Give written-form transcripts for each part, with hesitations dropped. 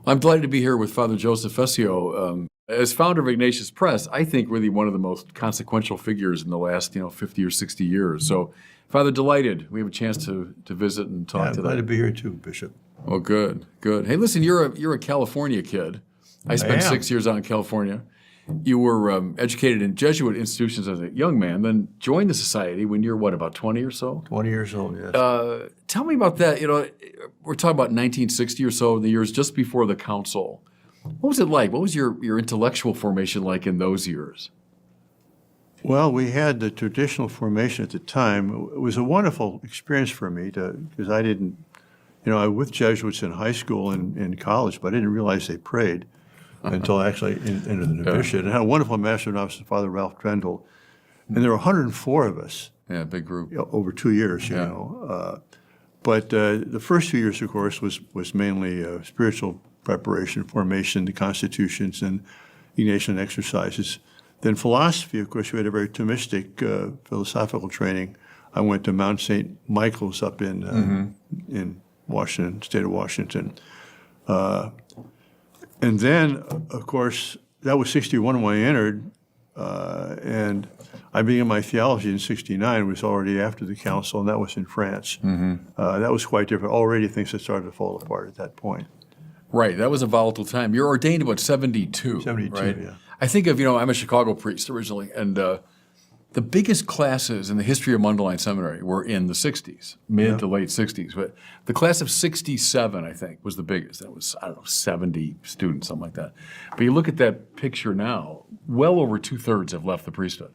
I'm delighted to be here with Father Joseph Fessio. As founder of Ignatius Press, I think really one of the most consequential figures in the last 50 or 60 years. So, Father, delighted we have a chance to visit and talk today. I'm glad to be here too, Bishop. Oh, good, good. Hey, listen, you're a California kid. I spent 6 years out in California. You were educated in Jesuit institutions as a young man, then joined the society when you're, about 20 or so? 20 years old, yes. Tell me about that. We're talking about 1960 or so, the years just before the council. What was it like? What was your intellectual formation like in those years? Well, we had the traditional formation at the time. It was a wonderful experience for me because I didn't, I was with Jesuits in high school and in college, but I didn't realize they prayed until I actually entered the novitiate. And I had a wonderful master of novices, Father Ralph Drendel. And there were 104 of us. Yeah, big group. Over 2 years, you know. But the first 2 years, of course, was mainly spiritual preparation, formation, the constitutions, and Ignatian exercises. Then philosophy, of course, we had a very Thomistic philosophical training. I went to Mount St. Michael's up in Washington, state of Washington. And then, of course, that was 61 when I entered, and I began my theology in 69. It was already after the council, and that was in France. That was quite different. Already things had started to fall apart at that point. Right, that was a volatile time. You're ordained about 72. 72, right? yeah. I think of, I'm a Chicago priest originally, and the biggest classes in the history of Mundelein Seminary were in the 60s, mid to late 60s. But the class of 67, I think, was the biggest. That was, 70 students, something like that. But you look at that picture now, well over 2/3 have left the priesthood.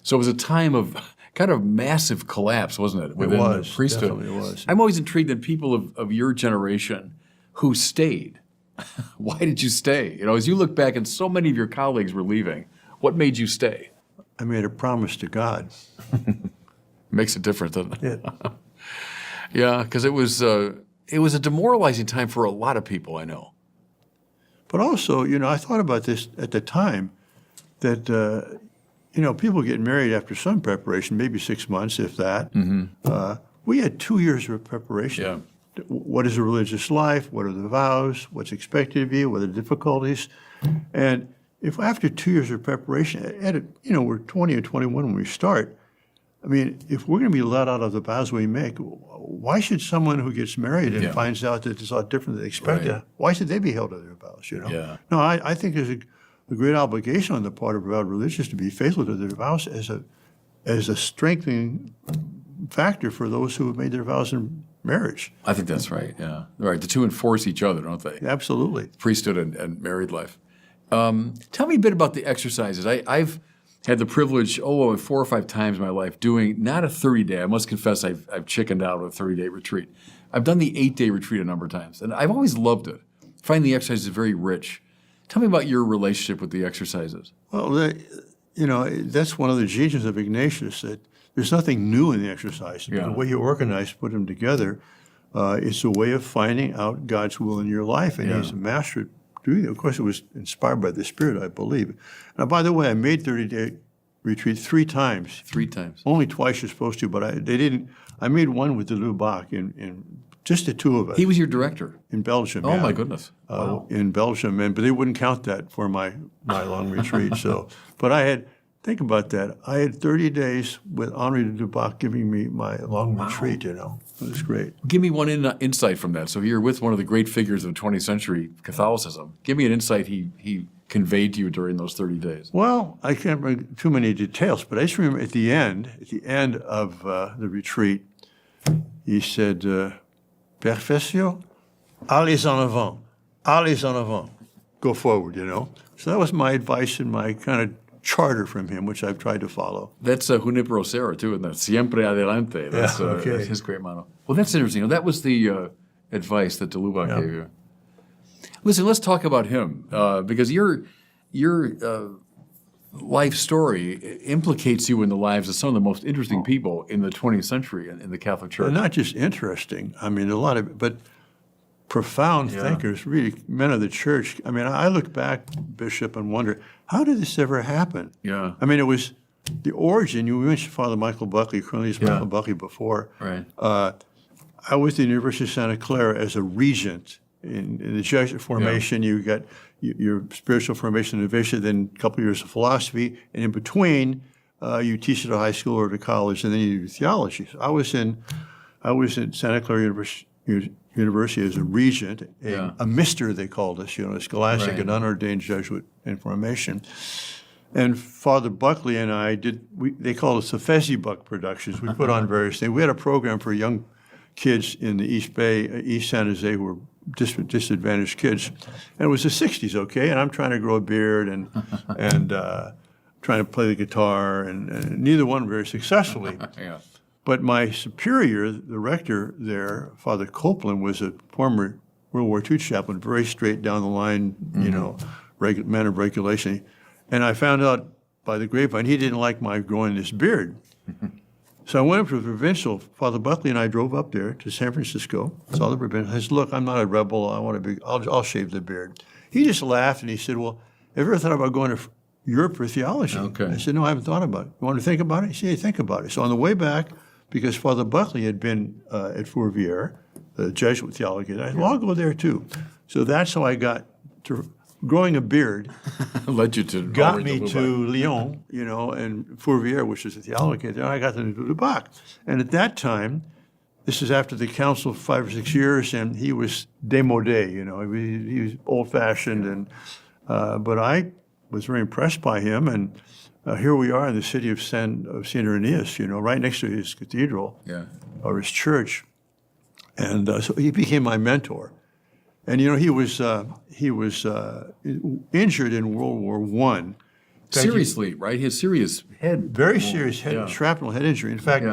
So it was a time of kind of massive collapse, wasn't it, within the priesthood? Definitely was. I'm always intrigued in people of your generation who stayed. Why did you stay? As you look back and so many of your colleagues were leaving, what made you stay? I made a promise to God. Makes a difference, doesn't it? Yeah. Yeah, because it was a demoralizing time for a lot of people, I know. But also, I thought about this at the time, that, people get married after some preparation, maybe 6 months, if that. We had 2 years of preparation. Yeah. What is a religious life? What are the vows? What's expected of you? What are the difficulties? And if after 2 years of preparation, we're 20 or 21 when we start, if we're going to be let out of the vows we make, why should someone who gets married and finds out that it's a lot different than they expected, why should they be held to their vows, Yeah. No, I think there's a great obligation on the part of vowed religious to be faithful to their vows as a strengthening factor for those who have made their vows in marriage. I think that's right, yeah. Right, the two enforce each other, don't they? Absolutely. Priesthood and married life. Tell me a bit about the exercises. I've had the privilege, 4 or 5 times in my life, doing not a 30-day. I must confess I've chickened out of a 30-day retreat. I've done the 8-day retreat a number of times, and I've always loved it. I find the exercises very rich. Tell me about your relationship with the exercises. Well, that's one of the geniuses of Ignatius, that there's nothing new in the exercises. Yeah. The way you organize, put them together, it's a way of finding out God's will in your life, and he's a master at doing it. Of course, it was inspired by the Spirit, I believe. Now, by the way, I made 30-day retreat 3 times. 3 times. Only twice you're supposed to, but I made one with the Lubach in just the 2 of us. He was your director? In Belgium, Oh, my goodness. Wow. In Belgium, but they wouldn't count that for my long retreat. But think about that. I had 30 days with Henri de Dubach giving me my long retreat, It was great. Give me one insight from that. So you're with one of the great figures of 20th century Catholicism. Give me an insight he conveyed to you during those 30 days. Well, I can't remember too many details, but I just remember at the end of the retreat, he said, Père Fessio, allez en avant, go forward, So that was my advice and my kind of charter from him, which I've tried to follow. That's Junipero Serra, too, isn't that? Siempre adelante. That's, that's his great motto. Well, that's interesting. That was the advice that de Lubac gave you. Listen, let's talk about him, because your life story implicates you in the lives of some of the most interesting people in the 20th century in the Catholic Church. And not just interesting, a lot of, but profound thinkers, really men of the church. I look back, Bishop, and wonder, how did this ever happen? Yeah. It was the origin. You mentioned Father Michael Buckley, Cornelius Michael Buckley before. Right. I was at the University of Santa Clara as a regent In the Jesuit formation, you got your spiritual formation and vision, then a couple of years of philosophy, and in between, you teach at a high school or at a college, and then you do theology. So I was in Santa Clara University as a regent, a mister they called us, a scholastic and unordained Jesuit in formation. And Father Buckley and I they called us the Fessio Buck Productions. We put on various things. We had a program for young kids in the East Bay, East San Jose, who were disadvantaged kids. And it was the 60s, okay? And I'm trying to grow a beard and trying to play the guitar, and neither one very successfully. But my superior, the rector there, Father Copeland, was a former World War II chaplain, very straight down the line, man of regulation. And I found out by the grapevine he didn't like my growing this beard. So I went up to the provincial. Father Buckley and I drove up there to San Francisco, saw the provincial. I said, look, I'm not a rebel. I want to be, I'll shave the beard. He just laughed and he said, well, have you ever thought about going to Europe for theology? Okay. I said, no, I haven't thought about it. You want to think about it? He said, yeah, think about it. So on the way back, because Father Buckley had been at Fourvière, the Jesuit theology, I said, well, I'll go there too. So that's how I got to growing a beard. Led you to got me to Lyon, and Fourvière, which is a theology. Then I got to Lubac. And at that time, this is after the council, 5 or 6 years, and he was démodé, he was old-fashioned. And but I was very impressed by him, and here we are in the city of Saint Irenaeus, right next to his cathedral or his church. And so he became my mentor. And he was injured in World War I. Seriously, right? He had serious head. Very serious shrapnel head injury. In fact,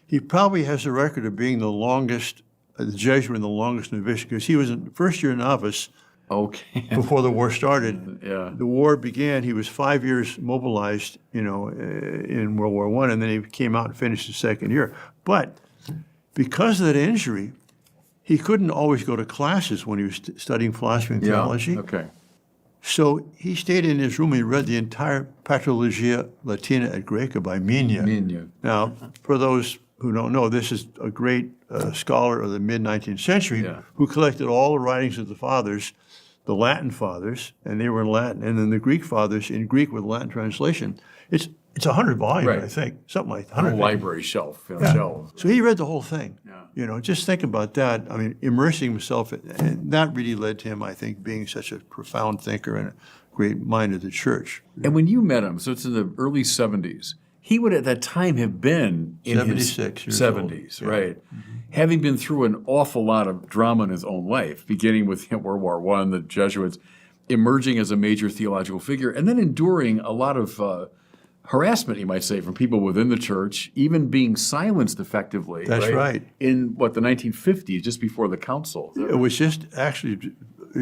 he probably has the record of being the longest, the Jesuit in the longest novitiate, because he was a first-year novice before the war started. The war began. He was 5 years mobilized, in World War I, and then he came out and finished his second year. But because of that injury, he couldn't always go to classes when he was studying philosophy and theology. So he stayed in his room and he read the entire Patrologia Latina et Graeca by Mina. Now, for those who don't know, this is a great scholar of the mid-19th century who collected all the writings of the fathers, the Latin fathers, and they were in Latin, and then the Greek fathers in Greek with Latin translation. It's 100 volumes, I think, something like that. 100 library shelf. So he read the whole thing. Just think about that. I mean, immersing himself, and that really led to him, I think, being such a profound thinker and a great mind of the church. And when you met him, so it's in the early 70s, he would at that time have been in 76 his years 70s, old. right? Having been through an awful lot of drama in his own life, beginning with World War I, the Jesuits, emerging as a major theological figure, and then enduring a lot of harassment, you might say, from people within the church, even being silenced effectively. That's right. In, the 1950s, just before the council. It was just, actually,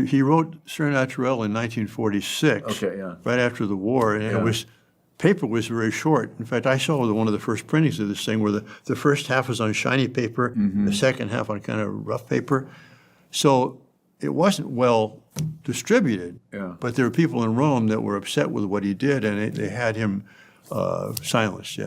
he wrote Sur Naturel in 1946, right after the war, and paper was very short. In fact, I saw one of the first printings of this thing where the first half was on shiny paper, the second half on kind of rough paper. So it wasn't well distributed, but there were people in Rome that were upset with what he did, and they had him silenced,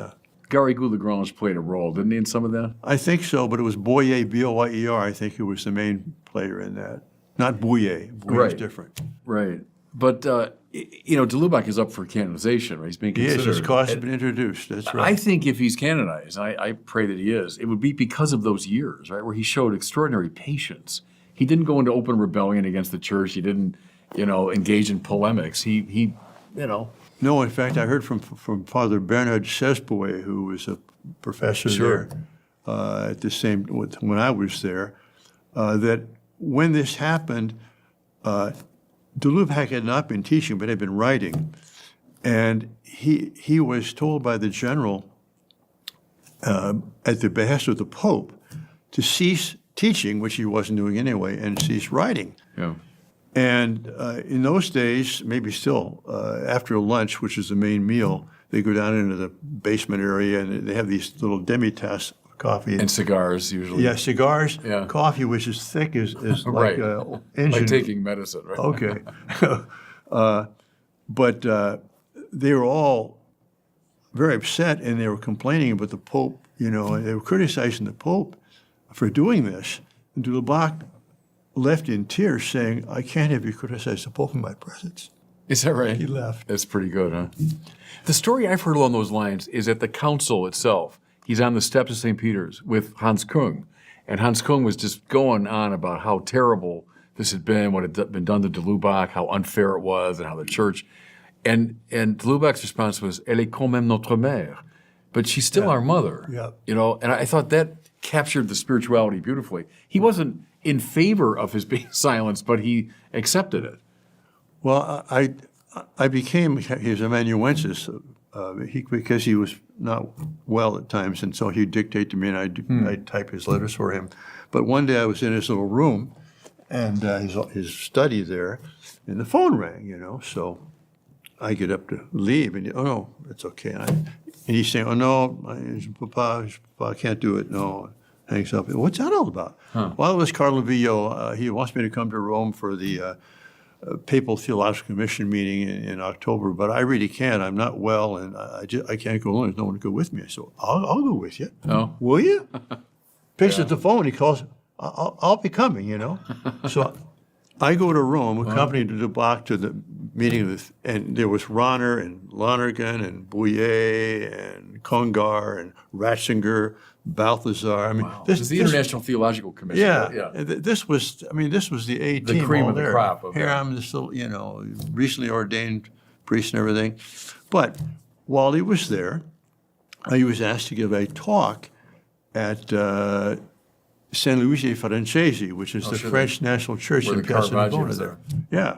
Garrigou-Lagrange played a role, didn't he, in some of that? I think so, but it was Boyer, B-O-Y-E-R, I think, who was the main player in that. Not Bouyer. Boyer's different. Right. But, de Lubac is up for canonization, right? He's being considered. Yes, his cause has been introduced. That's right. I think if he's canonized, I pray that he is, it would be because of those years, right, where he showed extraordinary patience. He didn't go into open rebellion against the church. He didn't, engage in polemics. He. No, in fact, I heard from Father Bernard Cespoe, who was a professor there at the same when I was there, that when this happened, de Lubac had not been teaching, but had been writing, and he was told by the general at the behest of the Pope to cease teaching, which he wasn't doing anyway, and cease writing. And in those days, maybe still, after lunch, which is the main meal, they go down into the basement area and they have these little demi-tasses of coffee. And cigars, usually. Yeah, cigars, coffee, which is thick as like engine. Like taking medicine, right? Okay. But they were all very upset and they were complaining about the Pope, and they were criticizing the Pope for doing this. And de Lubac left in tears saying, I can't have you criticize the Pope in my presence. Is that right? He left. That's pretty good, huh? The story I've heard along those lines is at the council itself. He's on the steps of St. Peter's with Hans Kung. And Hans Kung was just going on about how terrible this had been, what had been done to de Lubac, how unfair it was, and how the church. And de Lubac's response was, Elle est quand même notre mère. But she's still our mother. Yeah. You know, and I thought that captured the spirituality beautifully. He wasn't in favor of his being silenced, but he accepted it. Well, I became his amanuensis because he was not well at times, and so he'd dictate to me, and I'd type his letters for him. But one day I was in his little room, and his study there, and the phone rang, you know, so I get up to leave, and oh, no, it's okay. And he's saying, oh, no, Papa, I can't do it, no. Hangs up. What's that all about? Huh. Well, it was Cardinal Villot. He wants me to come to Rome for the Papal Theological Commission meeting in October, but I really can't. I'm not well, and I can't go alone. There's no one to go with me. I said, I'll go with you. Oh. Will you? Picks up the phone. He calls, I'll be coming, you know. So I go to Rome, accompanied de Lubac to the meeting, and there was Ronner and Lonergan and Bouillet and Congar and Ratzinger, Balthazar. I mean, wow. This is the International Theological Commission. Yeah. This was the A team. The cream all of the there. crop. Of Here that. I'm this little, recently ordained priest and everything. But while he was there, he was asked to give a talk at San Luigi Francesi, which is the French National Church where in the Caravaggio Castelnaudary is there. there. Yeah.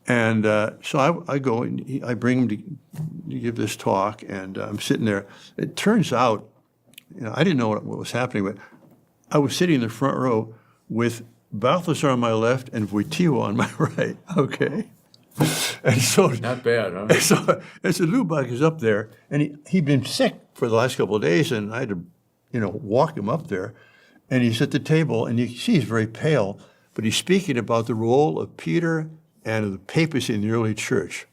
And so I go and I bring him to give this talk, and I'm sitting there. It turns out, I didn't know what was happening, but I was sitting in the front row with Balthazar on my left and Wojtyła on my right. Okay. And so Not bad, huh? So Lubac is up there, and he'd been sick for the last couple of days, and I had to, walk him up there. And he's at the table, and you see he's very pale, but he's speaking about the role of Peter and of the papacy in the early church.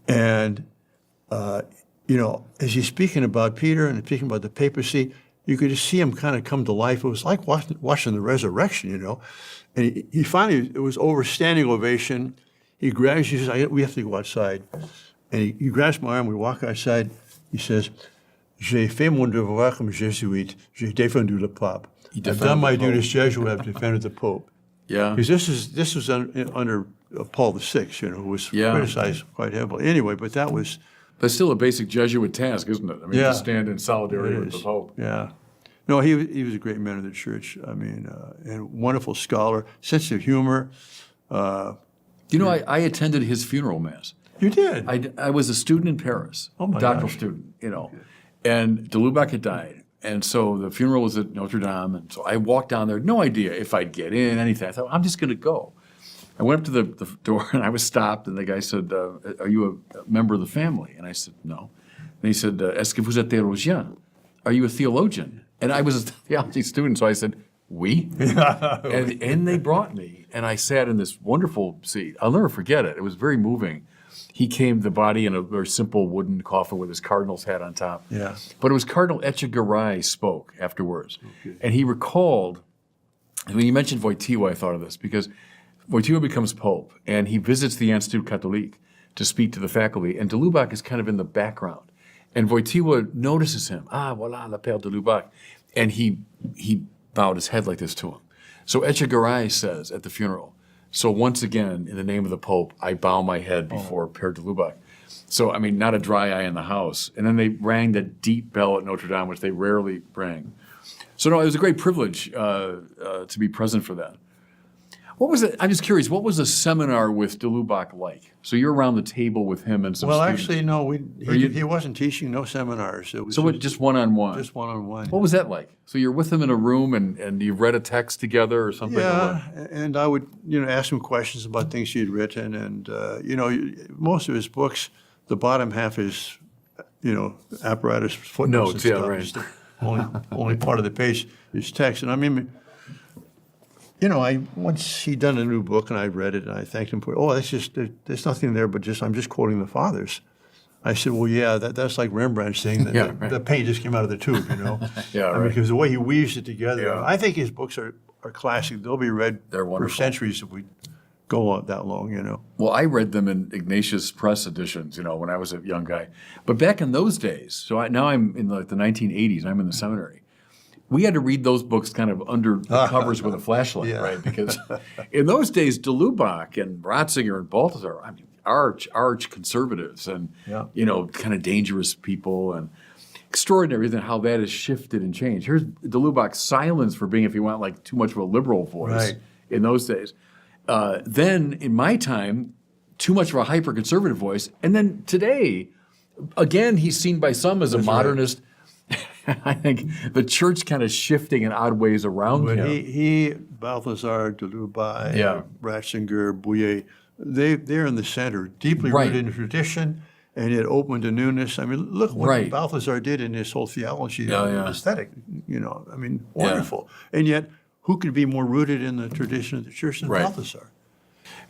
And, as he's speaking about Peter and speaking about the papacy, you could just see him kind of come to life. It was like watching the resurrection, And he finally, it was over standing ovation. He grabs, he says, we have to go outside. And he grabs my arm, we walk outside. He says, J'ai fait mon devoir comme Jésuite. J'ai défendu le pape. I've done my duty as Jesuit. I've defended the Pope. Yeah. Because this was under Paul VI, who was criticized quite heavily. Anyway, but that was. That's still a basic Jesuit task, isn't it? I mean, to stand in solidarity with the Pope. Yeah. No, he was a great man of the church. I mean, and wonderful scholar, sense of humor. I attended his funeral mass. You did? I was a student in Paris, doctoral student, and de Lubac had died. And so the funeral was at Notre Dame, and so I walked down there, no idea if I'd get in, anything. I thought, I'm just going to go. I went up to the door, and I was stopped, and the guy said, are you a member of the family? And I said, no. And he said, est-ce que vous êtes théologien? Are you a theologian? And I was a theology student, so I said, oui. And they brought me, and I sat in this wonderful seat. I'll never forget it. It was very moving. He came, the body in a very simple wooden coffin with his cardinal's hat on top. Yeah. But it was Cardinal Echegaray spoke afterwards. Okay. And he recalled, when you mentioned Wojtyła, I thought of this, because Wojtyła becomes Pope, and he visits the Institut Catholique to speak to the faculty, and de Lubac is kind of in the background. And Wojtyła notices him, voilà, le père de Lubac. And he bowed his head like this to him. So Echegaray says at the funeral, so once again, in the name of the Pope, I bow my head before Père de Lubac. So, I mean, not a dry eye in the house. And then they rang the deep bell at Notre Dame, which they rarely rang. So, no, it was a great privilege to be present for that. What was it? I'm just curious, what was a seminar with de Lubac like? So you're around the table with him and some students. Actually, no, he wasn't teaching, no seminars. It was just one-on-one? Just one-on-one. What was that like? So you're with him in a room and you read a text together or something? Yeah, and I would, ask him questions about things he had written. And, most of his books, the bottom half is, apparatus, footnotes and stuff. Right. It's the only part of the page is text. And I mean, once he'd done a new book and I read it and I thanked him for it. Oh, there's nothing there but I'm just quoting the fathers. I said, well, yeah, that's like Rembrandt saying that the paint just came out of the tube, Yeah, I mean, because the way he weaves it together. Yeah. I think his books are are classic. They'll be read They're for wonderful. centuries if we go on that long, you know. Well, I read them in Ignatius Press editions, when I was a young guy. But back in those days, so now I'm in the 1980s, I'm in the seminary. We had to read those books kind of under the covers with a flashlight, Yeah. right? Because in those days, de Lubac and Ratzinger and Balthasar, I mean, arch conservatives and, Yeah. kind of dangerous people, and extraordinary than how that has shifted and changed. Here's de Lubac's silence for being, if you want, like too much of a liberal voice Right. in those days. Then in my time, too much of a hyper-conservative voice. And then today, again, he's seen by some as a modernist. I think the church kind of shifting in odd ways around But him. he Balthasar, de Lubac, Yeah. Ratzinger, Bouillet, they're in the center, deeply Right. rooted in tradition, and yet open to newness. I mean, look what Right. Balthasar did in his whole theology Yeah, of yeah. aesthetic. I mean, wonderful. And yet, who could be more rooted in the tradition of the church than Right. Balthasar?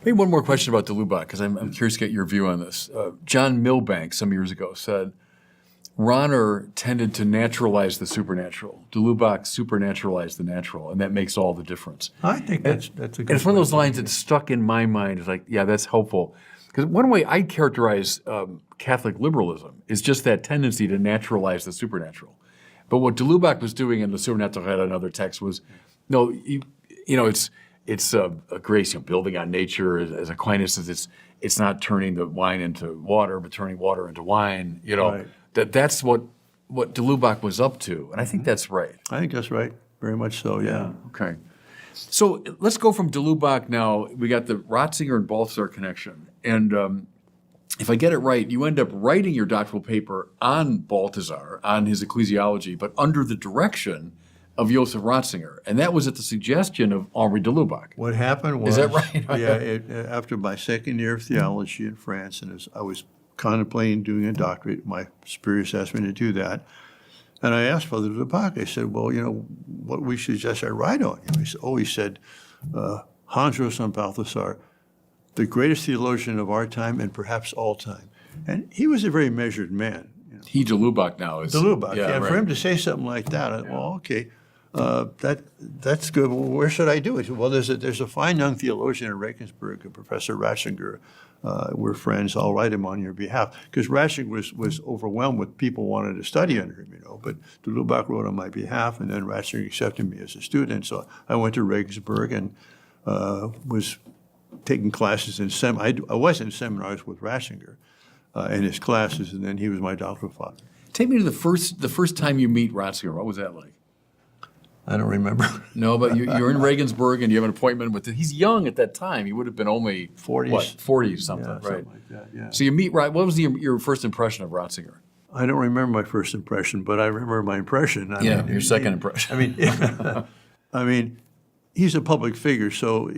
Maybe one more question about de Lubac, because I'm curious to get your view on this. John Milbank, some years ago, said Rahner tended to naturalize the supernatural. De Lubac supernaturalized the natural, and that makes all the difference. I think that's a good And it's one of way those lines that stuck in my mind. It's like, yeah, that's helpful. Because one way I characterize Catholic liberalism is just that tendency to naturalize the supernatural. But what de Lubac was doing in the Surnaturel and other texts was, no, it's a grace, building on nature. As Aquinas says, it's not turning the wine into water, but turning water into wine. Right. That's what de Lubac was up to, and I think that's right. I think that's right. Very much so, yeah. Okay. So let's go from de Lubac now. We got the Ratzinger and Balthasar connection. And if I get it right, you end up writing your doctoral paper on Balthasar, on his ecclesiology, but under the direction of Joseph Ratzinger. And that was at the suggestion of Henri de Lubac. What happened was, Is that right? after my second year of theology in France, and as I was contemplating doing a doctorate, my superiors asked me to do that. And I asked Father de Lubac, I said, well, what we suggest I write on? He said, Hans Joseph Balthasar, the greatest theologian of our time and perhaps all time. And he was a very measured man. He de Lubac now is. De Lubac, yeah. right. For him to say something like that, well, okay, that's good. Well, where should I do it? Well, there's a fine young theologian in Regensburg, Professor Ratzinger. We're friends. I'll write him on your behalf, because Ratzinger was overwhelmed with people wanting to study under him, But de Lubac wrote on my behalf, and then Ratzinger accepted me as a student. So I went to Regensburg and was taking classes I was in seminars with Ratzinger in his classes, and then he was my doctoral father. Take me to the first time you meet Ratzinger. What was that like? I don't remember. No, but you're in Regensburg and you have an appointment with him. He's young at that time. He would have been only 40s. What, 40 something, Yeah, right? something like that, yeah. So you meet, what was your first impression of Ratzinger? I don't remember my first impression, but I remember my impression. Your second impression. I mean, he's a public figure, so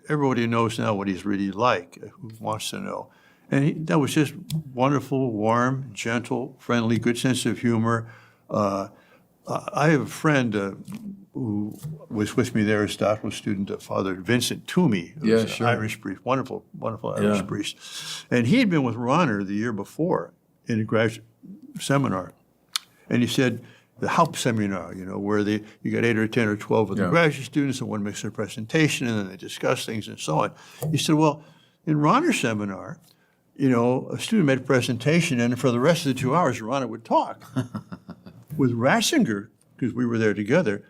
everybody knows now what he's really like, who wants to know. And that was just wonderful, warm, gentle, friendly, good sense of humor. I have a friend who was with me there as a doctoral student, Father Vincent Toomey, who was sure. an Irish priest, wonderful Irish priest. And he had been with Rahner the year before in a graduate seminar. And he said, the Hauptseminar, where you got 8 or 10 or 12 of the graduate students, and one makes their presentation, and then they discuss things and so on. He said, well, in Rahner's seminar, a student made a presentation, and for the rest of the 2 hours, Rahner would talk. With Ratzinger, because we were there together,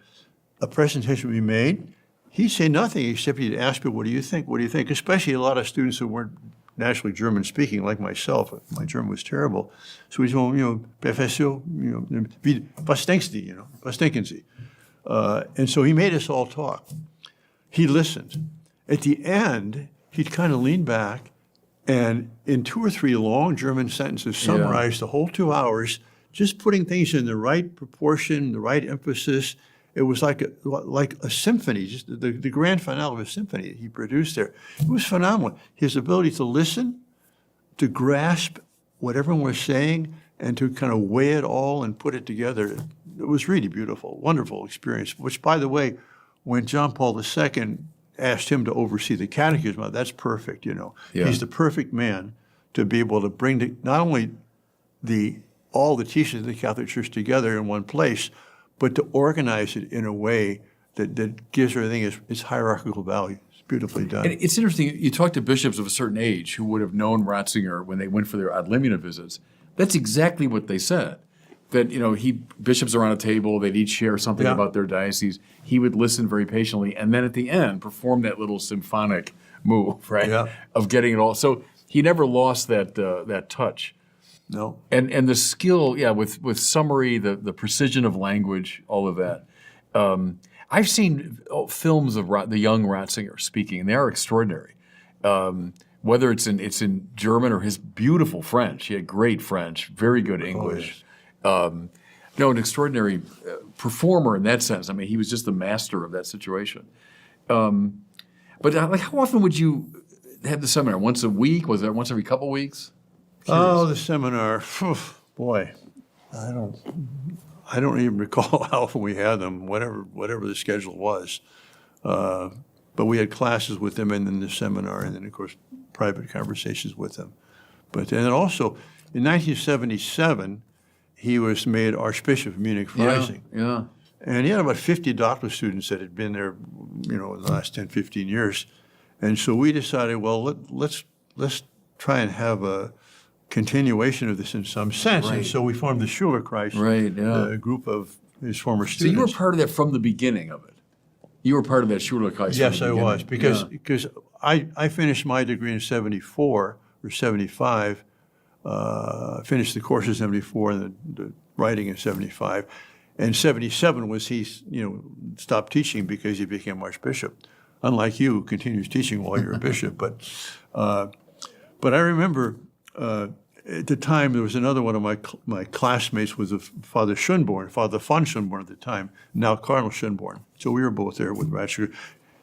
a presentation we made, he'd say nothing except he'd ask people, what do you think? What do you think? Especially a lot of students who weren't naturally German speaking, like myself. My German was terrible. So he'd say, Fessio, was denkst du, was denken Sie? And so he made us all talk. He listened. At the end, he'd kind of lean back and in 2 or 3 long German sentences summarize the whole 2 hours, just putting things in the right proportion, the right emphasis. It was like a symphony, just the grand finale of a symphony he produced there. It was phenomenal. His ability to listen, to grasp what everyone was saying, and to kind of weigh it all and put it together. It was really beautiful, wonderful experience, which, by the way, when John Paul II asked him to oversee the catechism, that's perfect, He's the perfect man to be able to bring not only all the teachings of the Catholic Church together in one place, but to organize it in a way that gives everything its hierarchical value. It's beautifully done. And it's interesting, you talk to bishops of a certain age who would have known Ratzinger when they went for their ad limina visits. That's exactly what they said. That, bishops around a table, they'd each share something Yeah. about their diocese. He would listen very patiently, and then at the end, perform that little symphonic move, right? Yeah. Of getting it all. So he never lost that touch. No. And the skill, with summary, the precision of language, all of that. I've seen films of the young Ratzinger speaking, and they are extraordinary. Whether it's in German or his beautiful French. He had great French, very good English. An extraordinary performer in that sense. I mean, he was just the master of that situation. But how often would you have the seminar? Once a week? Was it once every couple weeks? Oh, the seminar. Boy, I don't even recall how often we had them. Whatever the schedule was. But we had classes with them, and then the seminar, and then of course private conversations with them. And then also in 1977, he was made Archbishop of Munich Freising. Yeah. And he had about 50 doctoral students that had been there, in the last 10, 15 years. And so we decided, well, let's try and have a continuation of this in some sense. Right. And so we formed the Schülerkreis, Right, yeah. a group of his former So students. you were part of that from the beginning of it. You were part of that Schülerkreis. Yes, I was, because Yeah. I finished my degree in 74 or 75, finished the course in 74 and the writing in 75. And 77 was he stopped teaching because he became Archbishop. Unlike you, who continues teaching while you're a bishop. But I remember at the time there was another one of my classmates was Father Schönborn, Father von Schönborn at the time, now Cardinal Schönborn. So we were both there with Ratzinger.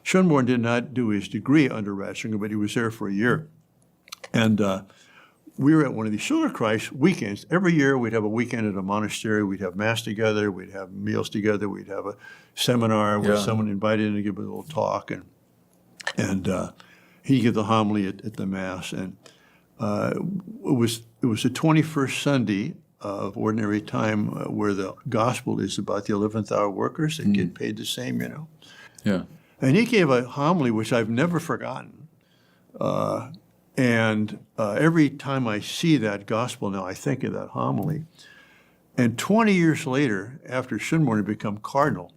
Schönborn did not do his degree under Ratzinger, but he was there for a year. And we were at one of these Schülerkreis weekends. Every year we'd have a weekend at a monastery. We'd have Mass together. We'd have meals together. We'd have a seminar where someone invited him to give a little talk. And he'd give the homily at the Mass. And it was the 21st Sunday of ordinary time where the gospel is about the 11th hour workers that get paid the same, Yeah. And he gave a homily which I've never forgotten. And every time I see that gospel now, I think of that homily. And 20 years later, after Schönborn had become cardinal,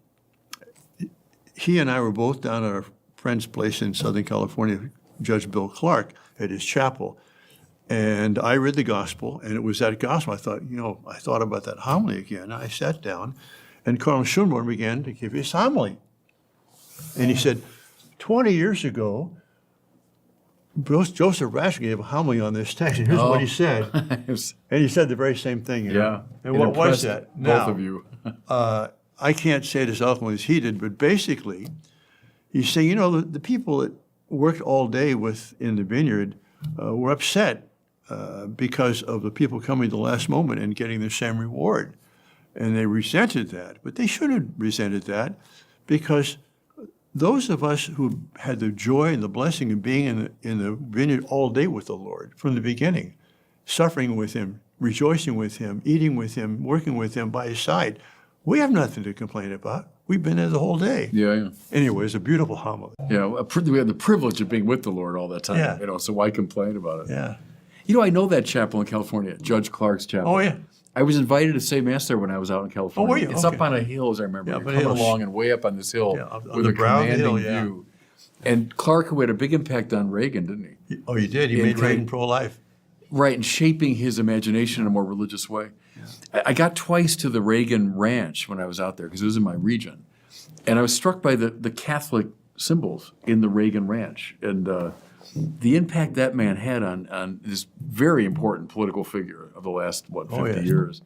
he and I were both down at our friend's place in Southern California, Judge Bill Clark, at his chapel. And I read the gospel, and it was that gospel. I thought, I thought about that homily again. I sat down, and Cardinal Schönborn began to give his homily. And he said, 20 years ago, Joseph Ratzinger gave a homily on this text, and here's what he said. And he said the very same thing. Yeah. And It what was impressed that? Both of you. I can't say it as eloquently as he did, but basically, he's saying, the people that worked all day in the vineyard were upset because of the people coming the last moment and getting the same reward. And they resented that. But they shouldn't have resented that, because those of us who had the joy and the blessing of being in the vineyard all day with the Lord from the beginning, suffering with him, rejoicing with him, eating with him, working with him by his side, we have nothing to complain about. We've been there the whole day. Yeah. Anyway, it's a beautiful homily. Yeah. We had the privilege of being with the Lord all that time. Yeah. So why complain about it? Yeah. I know that chapel in California, Judge Clark's chapel. Oh, yeah. I was invited to say Mass there when I was out in California. Oh, were you? It's Okay. up on a hill, as I remember. Yeah, You're but coming hills. along and way up on this hill on with the a brow of the commanding hill, yeah. view. And Clark, who had a big impact on Reagan, didn't he? Oh, you did? He In made great- Reagan pro-life. Right, and shaping his imagination in a more religious way. I got twice to the Reagan Ranch when I was out there, because it was in my region. And I was struck by the Catholic symbols in the Reagan Ranch, and the impact that man had on this very important political figure of the last 50 years.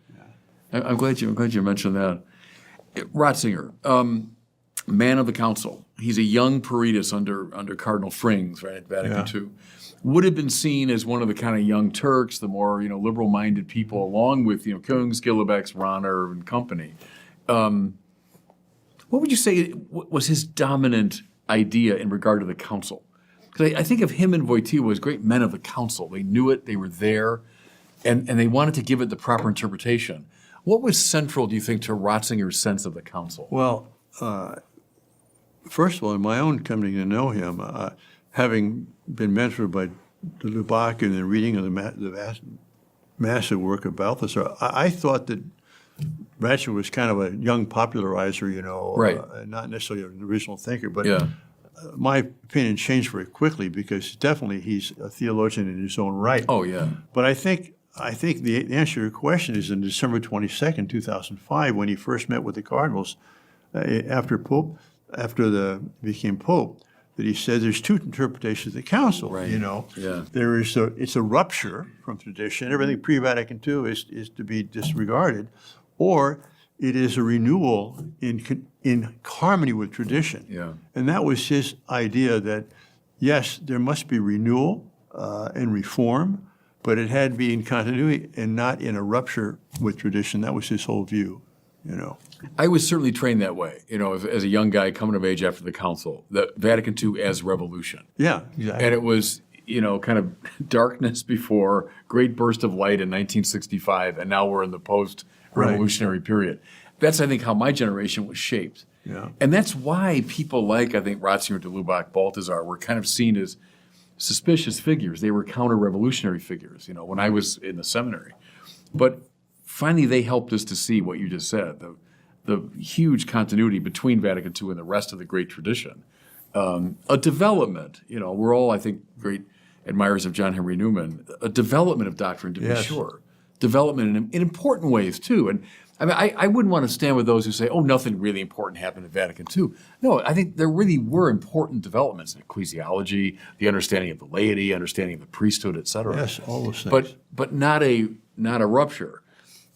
I'm glad you mentioned that. Ratzinger, man of the council. He's a young Peritus under Cardinal Frings, right, at Vatican II. Would have been seen as one of the kind of young Turks, the more liberal-minded people, along with Kungs, Gillebecks, Rahner, and company. What would you say was his dominant idea in regard to the council? Because I think of him and Wojtyła as great men of the council. They knew it, they were there, and they wanted to give it the proper interpretation. What was central, do you think, to Ratzinger's sense of the council? Well, First of all, in my own coming to know him, having been mentored by de Lubac and the reading of the massive work of Balthasar, I thought that Ratzinger was kind of a young popularizer, Right. Not necessarily an original thinker, but Yeah. my opinion changed very quickly because definitely he's a theologian in his own right. Oh, yeah. But I think the answer to your question is in December 22nd, 2005, when he first met with the cardinals after became Pope, that he said there's two interpretations of the council. Right. Yeah. There is it's a rupture from tradition. Everything pre-Vatican II is to be disregarded, or it is a renewal in harmony with tradition. Yeah. And that was his idea that, yes, there must be renewal and reform, but it had to be in continuity and not in a rupture with tradition. That was his whole view, I was certainly trained that way, as a young guy coming of age after the council, the Vatican II as revolution. Yeah, exactly. And it was, kind of darkness before, great burst of light in 1965, and now we're in the post-revolutionary period. That's, I think, how my generation was shaped. Yeah. And that's why people like, I think, Ratzinger, de Lubac, Balthasar were kind of seen as suspicious figures. They were counter-revolutionary figures, when I was in the seminary. But finally, they helped us to see what you just said, the huge continuity between Vatican II and the rest of the great tradition. A development, we're all, I think, great admirers of John Henry Newman, a development of doctrine, to be sure. Development in important ways, too. And I mean, I wouldn't want to stand with those who say, oh, nothing really important happened at Vatican II. No, I think there really were important developments in ecclesiology, the understanding of the laity, understanding of the priesthood, et cetera. Yes, all those things. But not a rupture.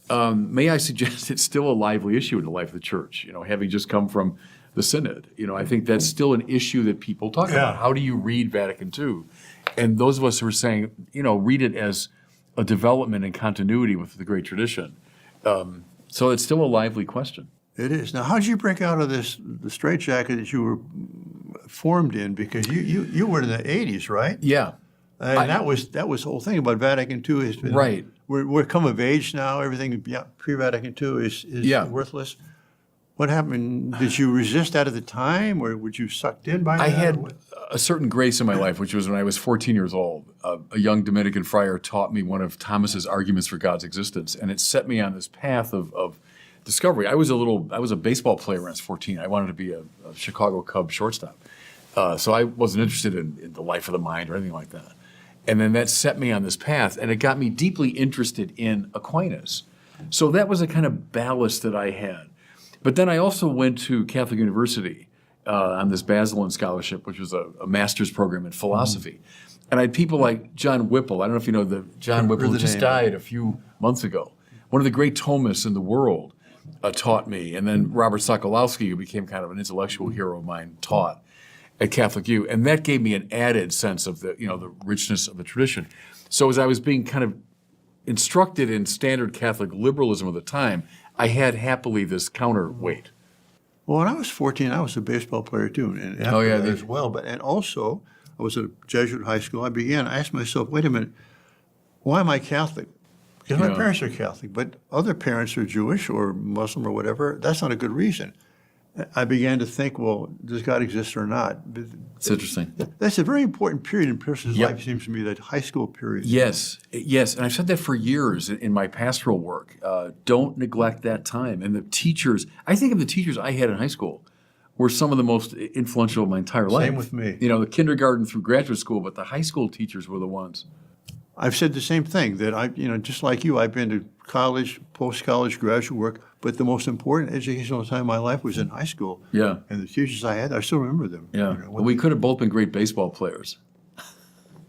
May I suggest it's still a lively issue in the life of the church, having just come from the Synod. I think that's still an issue that people talk about. How do you read Vatican II? And those of us who are saying, read it as a development and continuity with the great tradition. So it's still a lively question. It is. Now, how did you break out of the straitjacket that you were formed in? Because you were in the 80s, right? Yeah. And that was the whole thing about Vatican II. Has been, Right. We're come of age now. Everything pre-Vatican II is worthless. What happened? Did you resist that at the time, or were you sucked in by that? I had a certain grace in my life, which was when I was 14 years old. A young Dominican friar taught me one of Thomas's arguments for God's existence, and it set me on this path of discovery. I was a baseball player when I was 14. I wanted to be a Chicago Cubs shortstop. So I wasn't interested in the life of the mind or anything like that. And then that set me on this path, and it got me deeply interested in Aquinas. So that was a kind of ballast that I had. But then I also went to Catholic University on this Basilian scholarship, which was a master's program in philosophy. And I had people like John Whipple. I don't know if you know John Whipple, who just died a few months ago. One of the great Thomists in the world taught me. And then Robert Sokolowski, who became kind of an intellectual hero of mine, taught at Catholic U. And that gave me an added sense of the richness of the tradition. So as I was being kind of instructed in standard Catholic liberalism of the time, I had happily this counterweight. Well, when I was 14, I was a baseball player too, and as well. And also, I was at a Jesuit high school. I asked myself, wait a minute, why am I Catholic? Because my parents are Catholic, but other parents are Jewish or Muslim or whatever. That's not a good reason. I began to think, well, does God exist or not? It's interesting. That's a very important period in a person's life, seems to me, that high school period. Yes. And I've said that for years in my pastoral work. Don't neglect that time. And the teachers, I think of the teachers I had in high school were some of the most influential of my entire life. Same with me. The kindergarten through graduate school, but the high school teachers were the ones. I've said the same thing, that just like you, I've been to college, post-college, graduate work, but the most important educational time of my life was in high school. Yeah. And the teachers I had, I still remember them. Yeah. Well, we could have both been great baseball players.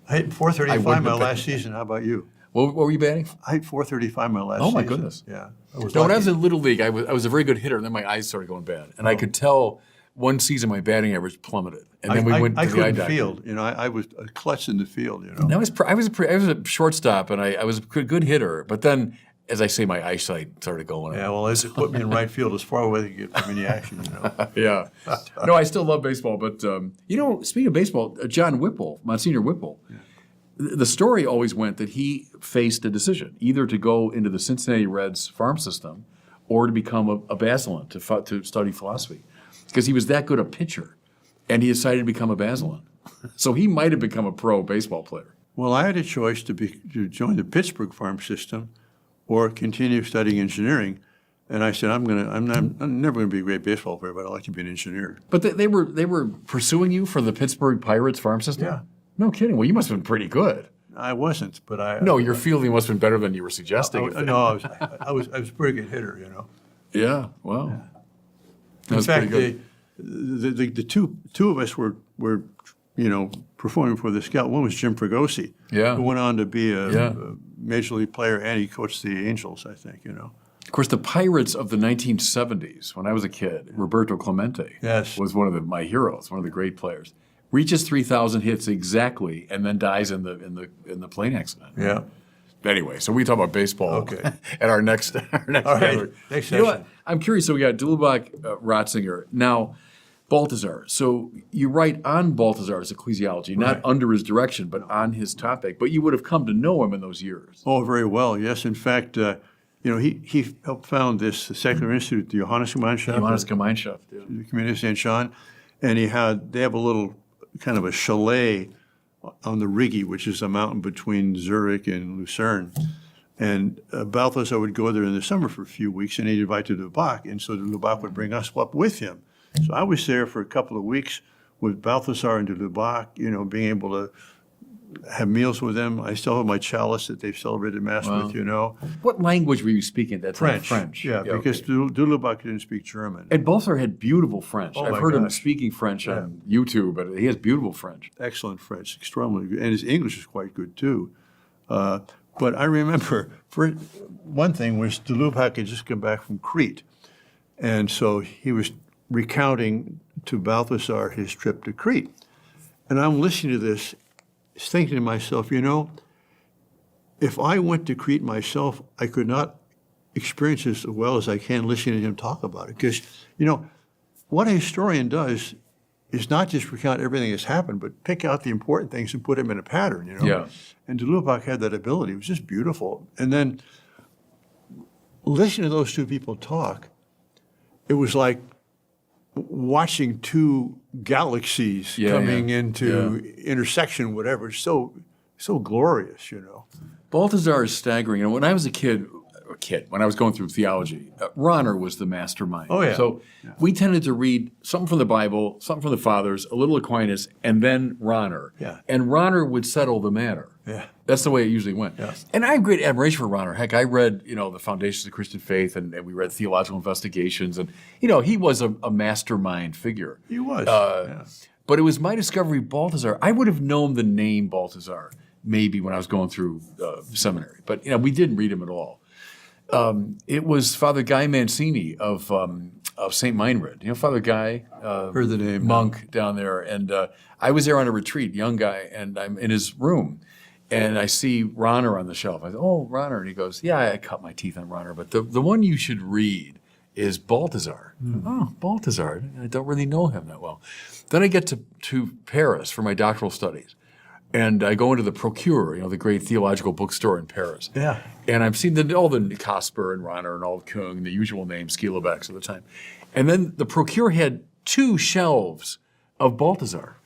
I hit 435 my last season. How about you? What were you batting? I hit 435 my last season. Oh, my goodness. Yeah. When I was in Little League, I was a very good hitter, and then my eyes started going bad. And I could tell one season my batting average plummeted. And then we went to the eye doctor. I couldn't field. I was a klutz in the field, And I was a shortstop, and I was a good hitter. But then, as I say, my eyesight started going. Yeah, well, it put me in right field as far away as you get from any action, Yeah. No, I still love baseball. But, speaking of baseball, John Whipple, Monsignor Whipple, the story always went that he faced a decision, either to go into the Cincinnati Reds farm system or to become a Basilian, to study philosophy, because he was that good a pitcher. and he decided to become a Basilan. So he might have become a pro baseball player. Well, I had a choice to join the Pittsburgh farm system or continue studying engineering. And I said, I'm never going to be a great baseball player, but I'd like to be an engineer. But they were pursuing you for the Pittsburgh Pirates farm system? Yeah. No kidding. Well, you must have been pretty good. I wasn't, but I. No, your fielding must have been better than you were suggesting. No, I was a pretty good hitter, you know. Yeah, wow. Yeah. That was In fact, pretty good. the two of us were performing for the scout. One was Jim Fregosi, Yeah. who went on to be a Yeah. major league player, and he coached the Angels, I think, Of course, the Pirates of the 1970s, when I was a kid, Roberto Clemente Yes. was one of my heroes, one of the great players. Reaches 3,000 hits exactly, and then dies in the plane accident. Yeah. Anyway, so we talk about baseball Okay. at our next All right, gathering. next You know session. what? I'm curious. So we got Dulebach, Ratzinger. Now, Balthazar. So you write on Balthazar's ecclesiology, not Right. under his direction, but on his topic. But you would have come to know him in those years. Oh, very well. Yes, in fact, he helped found this secular institute, the Johannes Gemeinschaft, Johannes Gemeinschaft. Yeah. the community of St. John, and they have a little kind of a chalet on the Rigi, which is a mountain between Zurich and Lucerne. And Balthazar would go there in the summer for a few weeks, and he'd invite to Lubach, and so Lubach would bring us up with him. So I was there for a couple of weeks with Balthazar and Lubach, being able to have meals with them. I still have my chalice that they've celebrated Mass with, What language were you speaking at that time? French. Yeah, because okay. Dulebach didn't speak German. And Balthazar had beautiful French. Oh, I've my heard him gosh. speaking French on YouTube, but he has beautiful French. Excellent French, extremely good. And his English is quite good, too. But I remember, for one thing, was Dulebach had just come back from Crete. And so he was recounting to Balthazar his trip to Crete. And I'm listening to this, thinking to myself, if I went to Crete myself, I could not experience this as well as I can listening to him talk about it. Because, what a historian does is not just recount everything that's happened, but pick out the important things and put them in a pattern, Yeah. And Dulebach had that ability. It was just beautiful. And then listening to those two people talk, it was like watching two galaxies coming into intersection, whatever. It's so glorious, Balthazar is staggering. And when I was a kid, when I was going through theology, Ronner was the mastermind. Oh, yeah. So we tended to read something from the Bible, something from the Fathers, a little Aquinas, and then Ronner. Yeah. And Ronner would settle the matter. Yeah. That's the way it usually went. Yeah. And I have great admiration for Ronner. Heck, I read, the Foundations of Christian Faith, and we read Theological Investigations. And, he was a mastermind figure. He was. But it was my discovery, Balthazar. I would have known the name Balthazar maybe when I was going through seminary. But, we didn't read him at all. It was Father Guy Mancini of St. Meinrad. Father Guy, Heard the name. monk down there. And I was there on a retreat, young guy, and I'm in his room. And I see Ronner on the shelf. I said, "Oh, Ronner." And he goes, "Yeah, I cut my teeth on Ronner, but the one you should read is Balthazar." Oh, Balthazar. I don't really know him that well. Then I get to Paris for my doctoral studies. And I go into the Procure, the great theological bookstore in Paris. Yeah. And I'm seeing all the Casper and Ronner and all Kung, the usual names, Schielebecks at the time. And then the Procure had 2 shelves of Balthazar.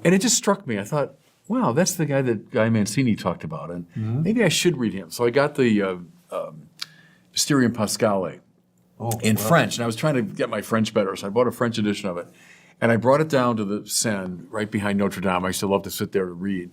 And it just struck me. I thought, wow, that's the guy that Guy Mancini talked about. And maybe I should read him. So I got the Mysterium Pascale in French. And I was trying to get my French better, so I bought a French edition of it. And I brought it down to the Seine, right behind Notre Dame. I used to love to sit there to read.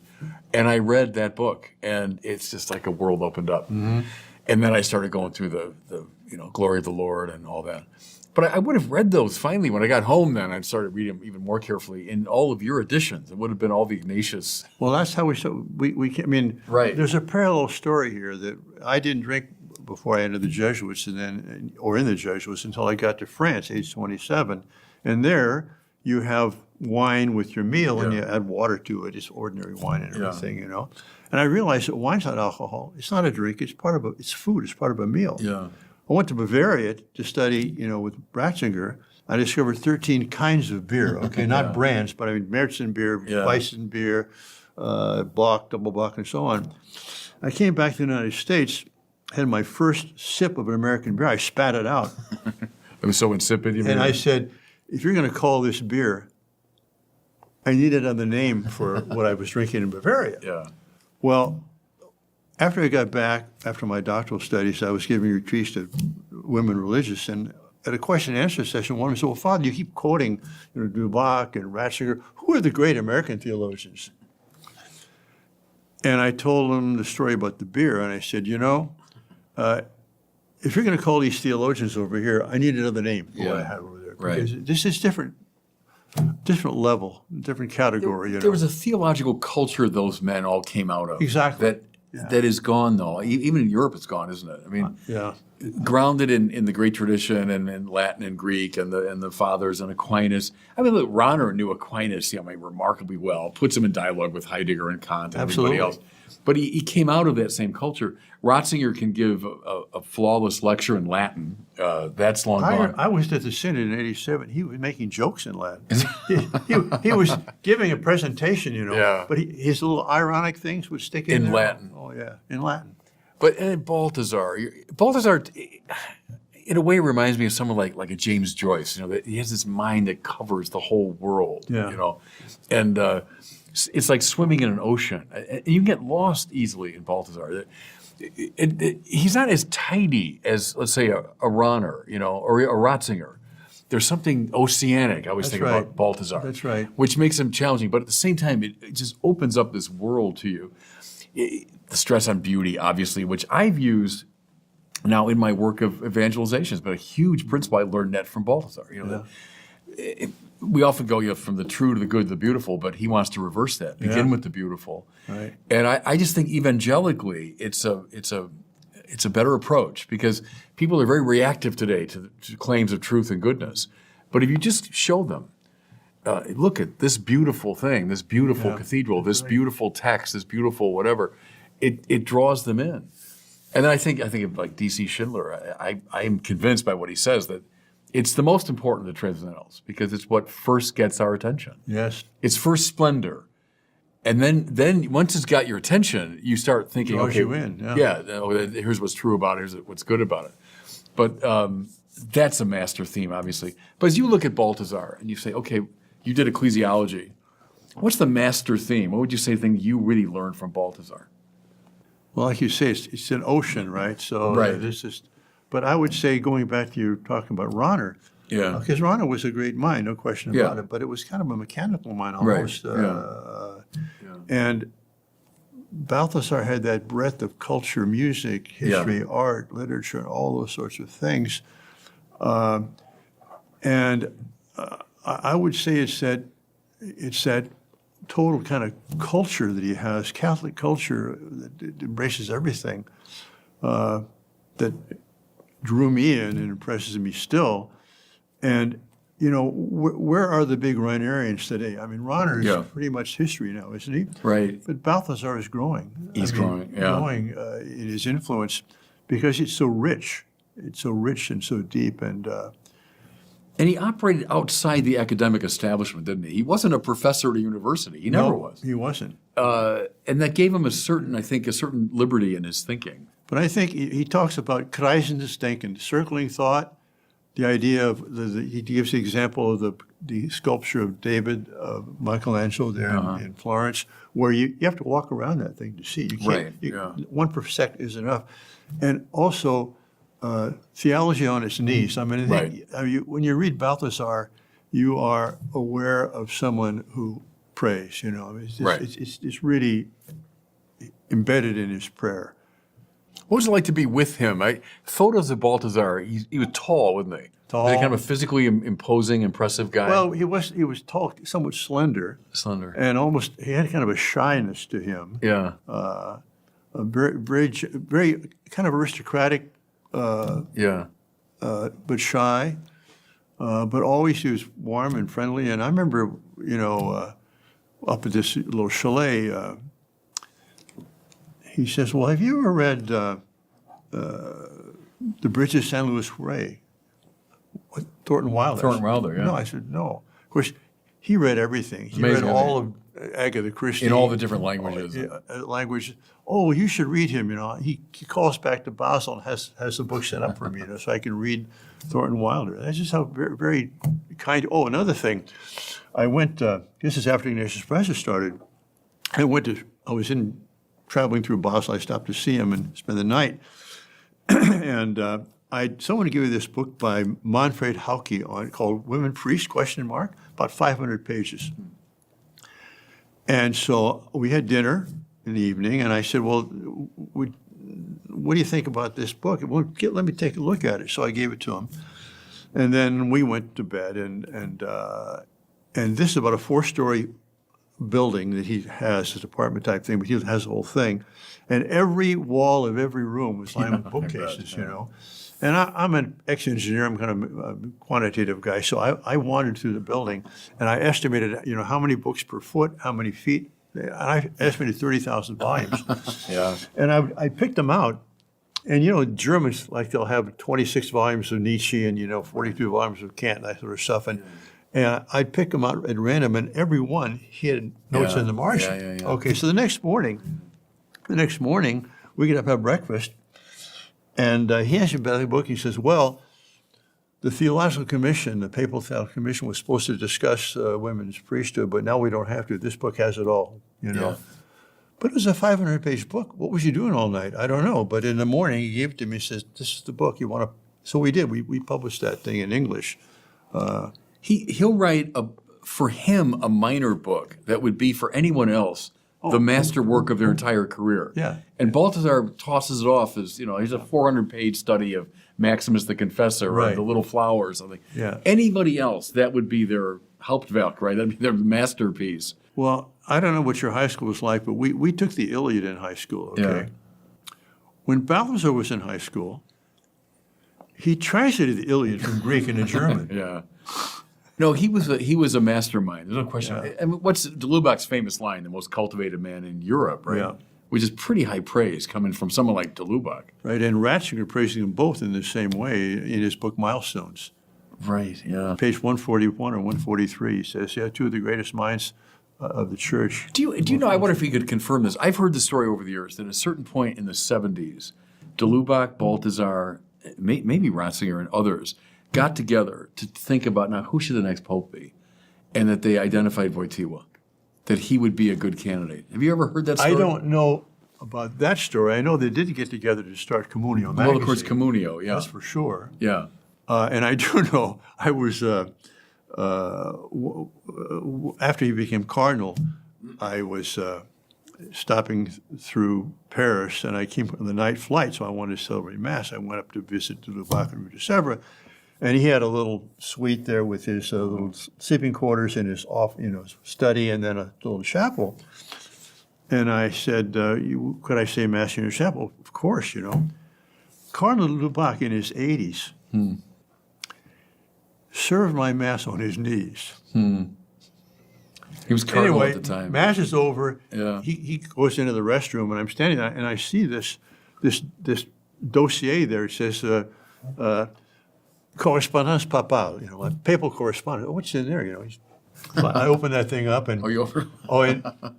And I read that book, and it's just like a world opened up. And then I started going through the Glory of the Lord and all that. But I would have read those finally when I got home. Then I started reading them even more carefully in all of your editions. It would have been all the Ignatius. Well, that's how Right. There's a parallel story here that I didn't drink before I entered the Jesuits in the Jesuits until I got to France, age 27. And there you have wine with your meal and you add water to it. It's ordinary wine and everything, And I realized that wine's not alcohol. It's not a drink. It's it's food. It's part of a meal. Yeah. I went to Bavaria to study, with Ratzinger. I discovered 13 kinds of beer. Okay, not brands, but Märzen beer, Weissen beer, Bock, double Bock, and so on. I came back to the United States, had my first sip of an American beer. I spat it out. It was so insipid. And I said, if you're going to call this beer, I needed another name for what I was drinking in Bavaria. Yeah. Well, after I got back, after my doctoral studies, I was giving retreats to women religious, and at a question and answer session, one said, well, Father, you keep quoting Dubach and Ratzinger. Who are the great American theologians? And I told them the story about the beer, and I said, if you're going to call these theologians over here, I need another name for what I have over there. Because this is different level, different category. There was a theological culture those men all came out of. Exactly. That is gone, though. Even in Europe, it's gone, isn't it? I mean, grounded in the great tradition and in Latin and Greek and the fathers and Aquinas. I mean, look, Rahner knew Aquinas, remarkably well. Puts him in dialogue with Heidegger and Kant and everybody else. But he came out of that same culture. Ratzinger can give a flawless lecture in Latin. That's long gone. I was at the Synod in '87. He was making jokes in Latin. he was giving a presentation, but his little ironic things would stick in there. Latin. Oh, yeah, in Latin. But Balthasar, in a way, reminds me of someone like a James Joyce. That he has this mind that covers the whole world. And it's like swimming in an ocean. You can get lost easily in Balthasar. He's not as tidy as, let's say, a Rahner, or a Ratzinger. There's something oceanic, I always think about Balthasar. That's right. Which makes him challenging. But at the same time, it just opens up this world to you. The stress on beauty, obviously, which I've used now in my work of evangelization. Has been a huge principle. I learned that from Balthasar. We often go from the true to the good to the beautiful, but he wants to reverse that. Begin with the beautiful. Right. And I just think evangelically, it's a better approach because people are very reactive today to claims of truth and goodness. But if you just show them, look at this beautiful thing, this beautiful cathedral, this beautiful text, this beautiful whatever, it draws them in. And then I think of like D.C. Schindler. I am convinced by what he says that it's the most important of the transcendentals because it's what first gets our attention. Yes. It's first splendor. And then once it's got your attention, you start thinking, draws you in. Here's what's true about it, here's what's good about it. But that's a master theme, obviously. But as you look at Balthasar and you say, okay, you did ecclesiology. What's the master theme? What would you say the thing you really learned from Balthasar? Well, like you say, it's an ocean, right? So this is. But I would say, going back to you talking about Rahner, because Rahner was a great mind, no question about it. But it was kind of a mechanical mind almost. Right. And Balthasar had that breadth of culture, music, history, art, literature, all those sorts of things. And I would say it's that total kind of culture that he has, Catholic culture that embraces everything, that drew me in and impresses me still. And, where are the big Rahnerians today? I mean, Rahner is pretty much history now, isn't he? Right. But Balthasar is growing. Growing in his influence because it's so rich. It's so rich and so deep. And he operated outside the academic establishment, didn't he? He wasn't a professor at a university. He never was. He wasn't. And that gave him a certain liberty in his thinking. But I think he talks about kreisendes Denken, circling thought, the idea of, he gives the example of the sculpture of David, Michelangelo there in Florence, where you have to walk around that thing to see. You can't, 1 per second is enough. And also, theology on its knees. I mean, when you read Balthasar, you are aware of someone who prays. It's really embedded in his prayer. What was it like to be with him? Photos of Balthasar, he was tall, wasn't he? Tall. Was he kind of a physically imposing, impressive guy? Well, he was tall, somewhat slender. And he had kind of a shyness to him. Yeah. A very kind of aristocratic, but shy. But always he was warm and friendly. And I remember, up at this little chalet, he says, well, have you ever read The Bridge of San Luis Rey? Thornton Wilder. Thornton Wilder, yeah. No, I said, no. Of course, he read everything. He read all of Agatha Christie. In all the different languages. Oh, you should read him, He calls back to Basel and has the book set up for me, so I can read Thornton Wilder. That's just how very, very kind. Oh, another thing. I went, this is after Ignatius Press started. I was traveling through Basel. I stopped to see him and spend the night. And someone gave me this book by Manfred Hauke called Women Priests, ? About 500 pages. And so we had dinner in the evening, and I said, well, what do you think about this book? Well, let me take a look at it. So I gave it to him. And then we went to bed, and this is about a 4-story building that he has, his apartment type thing, but he has the whole thing. And every wall of every room was lined with bookcases, you know. And I'm an ex-engineer, I'm kind of a quantitative guy, so I wandered through the building, and I estimated, you know, how many books per foot, how many feet, and I estimated 30,000 volumes. Yeah. And I picked them out, and, you know, Germans, like, they'll have 26 volumes of Nietzsche and, you know, 42 volumes of Kant and that sort of stuff, and I'd pick them out at random, and every one, he had notes in the margin. Yeah. Okay, so the next morning, we get up, have breakfast, and he has you about the book. He says, well, the Theological Commission, the Papal Theological Commission, was supposed to discuss women's priesthood, but now we don't have to. This book has it all, you know. Yeah. But it was a 500-page book. What was he doing all night? I don't know. But in the morning, he gave it to me. He says, this is the book you want to. So we did. We published that thing in English. He'll write, for him, a minor book that would be for anyone else the masterwork of their entire career. Yeah. And Balthazar tosses it off as, you know, he's a 400-page study of Maximus the Confessor or The Little Flower or something. Yeah. Anybody else, that would be their Hauptwerk, right? That'd be their masterpiece. Well, I don't know what your high school was like, but we took the Iliad in high school, okay? Yeah. When Balthazar was in high school, he translated the Iliad from Greek into German. Yeah. No, he was a mastermind. There's no question. Yeah. I mean, what's de Lubac's famous line, the most cultivated man in Europe, right? Yeah. Which is pretty high praise coming from someone like de Lubac. Right, and Ratzinger praising them both in the same way in his book Milestones. Right, yeah. Page 141 or 143, he says, yeah, two of the greatest minds of the church. Do you know, I wonder if he could confirm this. I've heard the story over the years that at a certain point in the 70s, de Lubac, Balthazar, maybe Ratzinger and others got together to think about, now, who should the next pope be? And that they identified Wojtyła, that he would be a good candidate. Have you ever heard that story? I don't know about that story. I know they did get together to start Communio magazine. Well, of course, Communio, yeah. That's for sure. Yeah. And I do know I was, after he became cardinal, I was stopping through Paris, and I came on the night flight, so I wanted to celebrate Mass. I went up to visit de Lubac and Rue de Sèvres, and he had a little suite there with his little sleeping quarters and his study, and then a little chapel. And I said, could I say Mass in your chapel? Of course, you know. Cardinal de Lubac in his 80s served my Mass on his knees. He was cardinal Anyway, at the time. Mass is over. Yeah. He goes into the restroom, and I'm standing there, and I see this dossier there. It says, correspondance papale, you know, like papal correspondence. Oh, what's in there? You know, I open that thing up, and Are you over?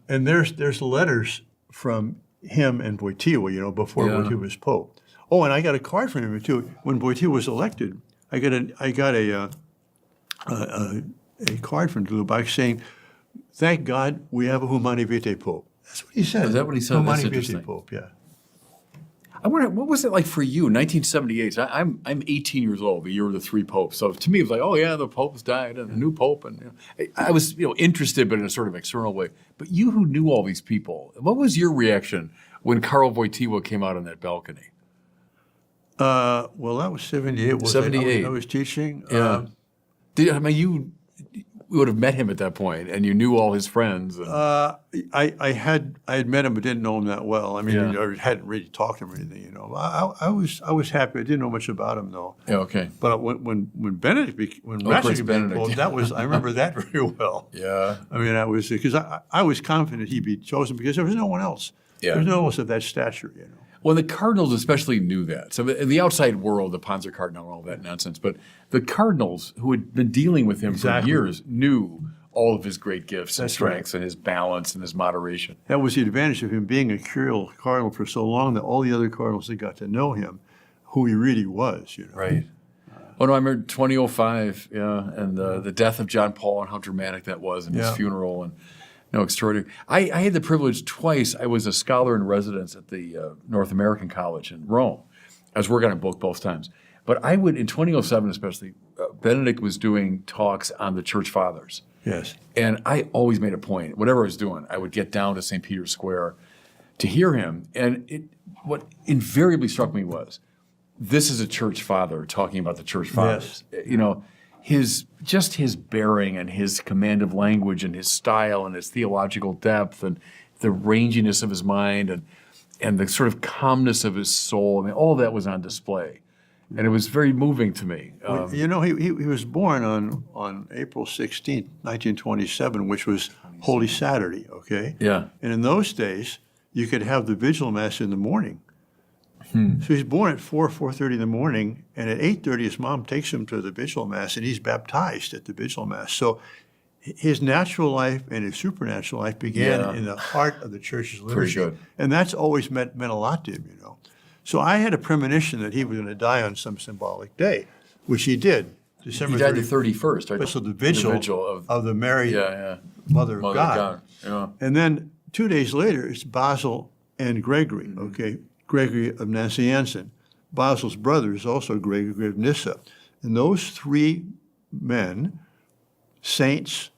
and there's letters from him and Wojtyła, you know, before Wojtyła was pope. Oh, and I got a card from him too. When Wojtyła was elected, I got a card from de Lubac saying, "Thank God we have a Humani Vitae pope." That's what he said. Is that what he said? Humani That's Vitae interesting. pope, yeah. I wonder, what was it like for you, 1978? So I'm 18 years old, the year of the three popes. So to me, it was like, oh yeah, the popes died and a new pope, and you know, I was interested, but in a sort of external way. But you, who knew all these people, what was your reaction when Karl Wojtyła came out on that balcony? Well, that was 78. 78. I was teaching. Yeah. You would have met him at that point, and you knew all his friends. And, I had met him, but didn't know him that well. I mean, Yeah. I hadn't really talked to him or anything. You know, I was happy. I didn't know much about him though. yeah, okay. But when Benedict, when Prince Ratzinger became Benedict. pope, that was I remember that very well. Yeah. I mean, I was because I was confident he'd be chosen because there was no one else. Yeah. There was no one else of that stature. You know. Well, the cardinals especially knew that. So in the outside world, the Panzer Cardinal and all that nonsense, but the cardinals who had been dealing with him for Exactly. years knew all of his great gifts and That's right. strengths and his balance and his moderation. That was the advantage of him being a curial cardinal for so long that all the other cardinals had got to know him, who he really was. You know. Right. Oh, no, I remember 2005, yeah, and the death of John Paul and how dramatic that was, and his Yeah. funeral, and extraordinary. I had the privilege twice. I was a scholar in residence at the North American College in Rome. I was working on a book both times. But I would, in 2007 especially, Benedict was doing talks on the Church Fathers. Yes. And I always made a point, whatever I was doing, I would get down to St. Peter's Square to hear him. And what invariably struck me was, this is a church father talking about the church fathers. His bearing and his command of language and his style and his theological depth and the ranginess of his mind and the sort of calmness of his soul. I mean, all of that was on display. And it was very moving to me. He was born on April 16th, 1927, which was Holy Saturday, okay? Yeah. And in those days, you could have the vigil mass in the morning. So he's born at 4:30 in the morning, and at 8:30 his mom takes him to the vigil mass, and he's baptized at the vigil mass. So his natural life and his supernatural life began in the heart of the church's liturgy. Pretty good. And that's always meant a lot to him, So I had a premonition that he was going to die on some symbolic day, which he did. December He died the 30th. 31st, right? So the vigil of the Mary, Mother of God. Yeah. And then 2 days later, it's Basil and Gregory, okay? Gregory of Nazianzen. Basil's brother is also Gregory of Nyssa. And those three men, saints,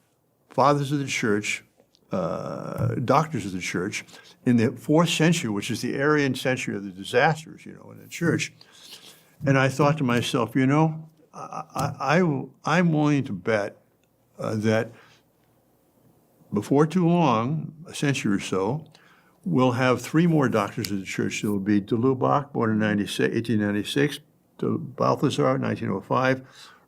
fathers of the church, doctors of the church, in the 4th century, which is the Arian century of the disasters, in the church. And I thought to myself, I'm willing to bet that before too long, a century or so, we'll have 3 more doctors of the church. There will be de Lubac, born in 1896, Balthasar, 1905,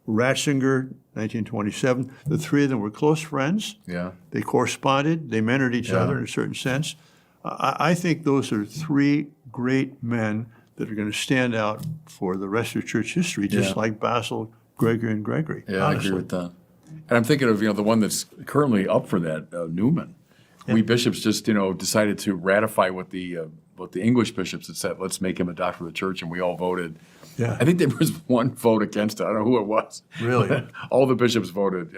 Ratzinger, 1927. The 3 of them were close friends. Yeah. They corresponded. They mentored each other in a certain sense. I think those are 3 great men that are going to stand out for the rest of church history, just like Basil, Gregory, and Gregory. Yeah, honestly. I agree with that. And I'm thinking of, the one that's currently up for that, Newman. We bishops just, decided to ratify what the English bishops had said. Let's make him a doctor of the church, and we all voted. Yeah. I think there was 1 vote against it. I don't know who it was. Really? All the bishops voted,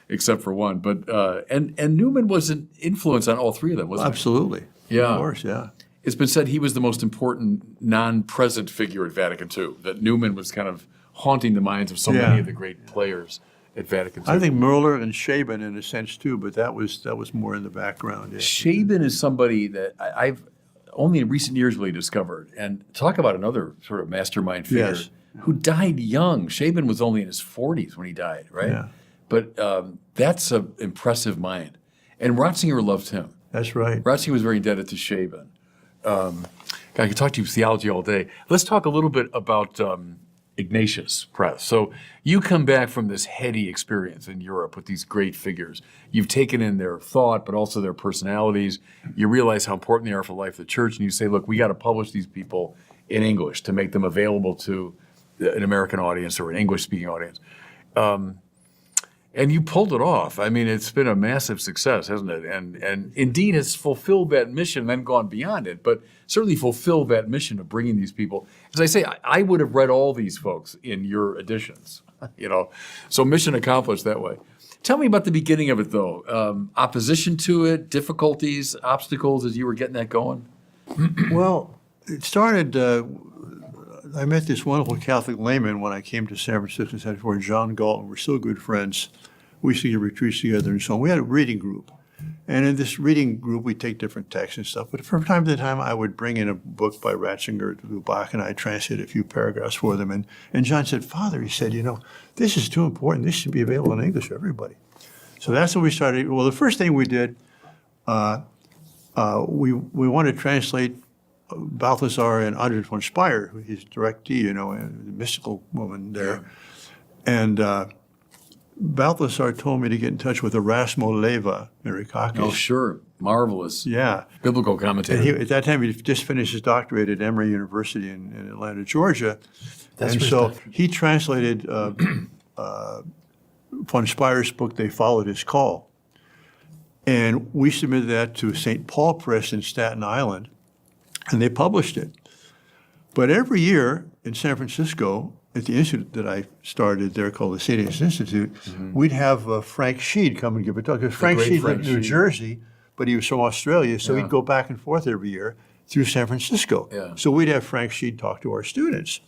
except for 1. But and Newman was an influence on all 3 of them, wasn't he? Absolutely. Yeah. Of course, yeah. It's been said he was the most important non-present figure at Vatican II. That Newman was kind of haunting the minds of so many of the great players at Vatican II. I think Mueller and Shaban in a sense too, but that was more in the background. Yeah. Shaban is somebody that I've only in recent years really discovered. And talk about another sort of mastermind figure Yes. who died young. Shaban was only in his 40s when he died, right? Yeah. But that's an impressive mind. And Ratzinger loved him. That's right. Ratzinger was very indebted to Shaban. I could talk to you theology all day. Let's talk a little bit about Ignatius Press. So you come back from this heady experience in Europe with these great figures. You've taken in their thought, but also their personalities. You realize how important they are for the life of the church, and you say, look, we got to publish these people in English to make them available to an American audience or an English-speaking audience. And you pulled it off. I mean, it's been a massive success, hasn't it? And indeed has fulfilled that mission, then gone beyond it, but certainly fulfilled that mission of bringing these people. As I say, I would have read all these folks in your editions, So mission accomplished that way. Tell me about the beginning of it, though. Opposition to it, difficulties, obstacles as you were getting that going? Well, it started, I met this wonderful Catholic layman when I came to San Francisco, '74, John Galton. We're still good friends. We used to get retreats together and so on. We had a reading group. And in this reading group, we take different texts and stuff. But from time to time, I would bring in a book by Ratzinger to Lubac, and I'd translate a few paragraphs for them. And John said, Father, he said, this is too important. This should be available in English for everybody. So that's when we started. Well, the first thing we did, we wanted to translate Balthasar and Andres von Speyer, his directee, the mystical woman there. Yeah. And Balthasar told me to get in touch with Erasmo Leyva Merikakis. Oh, sure. Marvelous. Yeah. Biblical commentator. And at that time, he just finished his doctorate at Emory University in Atlanta, Georgia. That's and so he translated von Speyer's book, They Followed His Call. And we submitted that to St. Paul Press in Staten Island, and they published it. But every year in San Francisco, at the institute that I started there called the St. Anne's Institute, we'd have Frank Sheed come and give a talk. Because Frank great Sheed Frank lived in New Sheed. Jersey, but he was from Australia, so Yeah. he'd go back and forth every year through San Francisco. Yeah. So we'd have Frank Sheed talk to our students.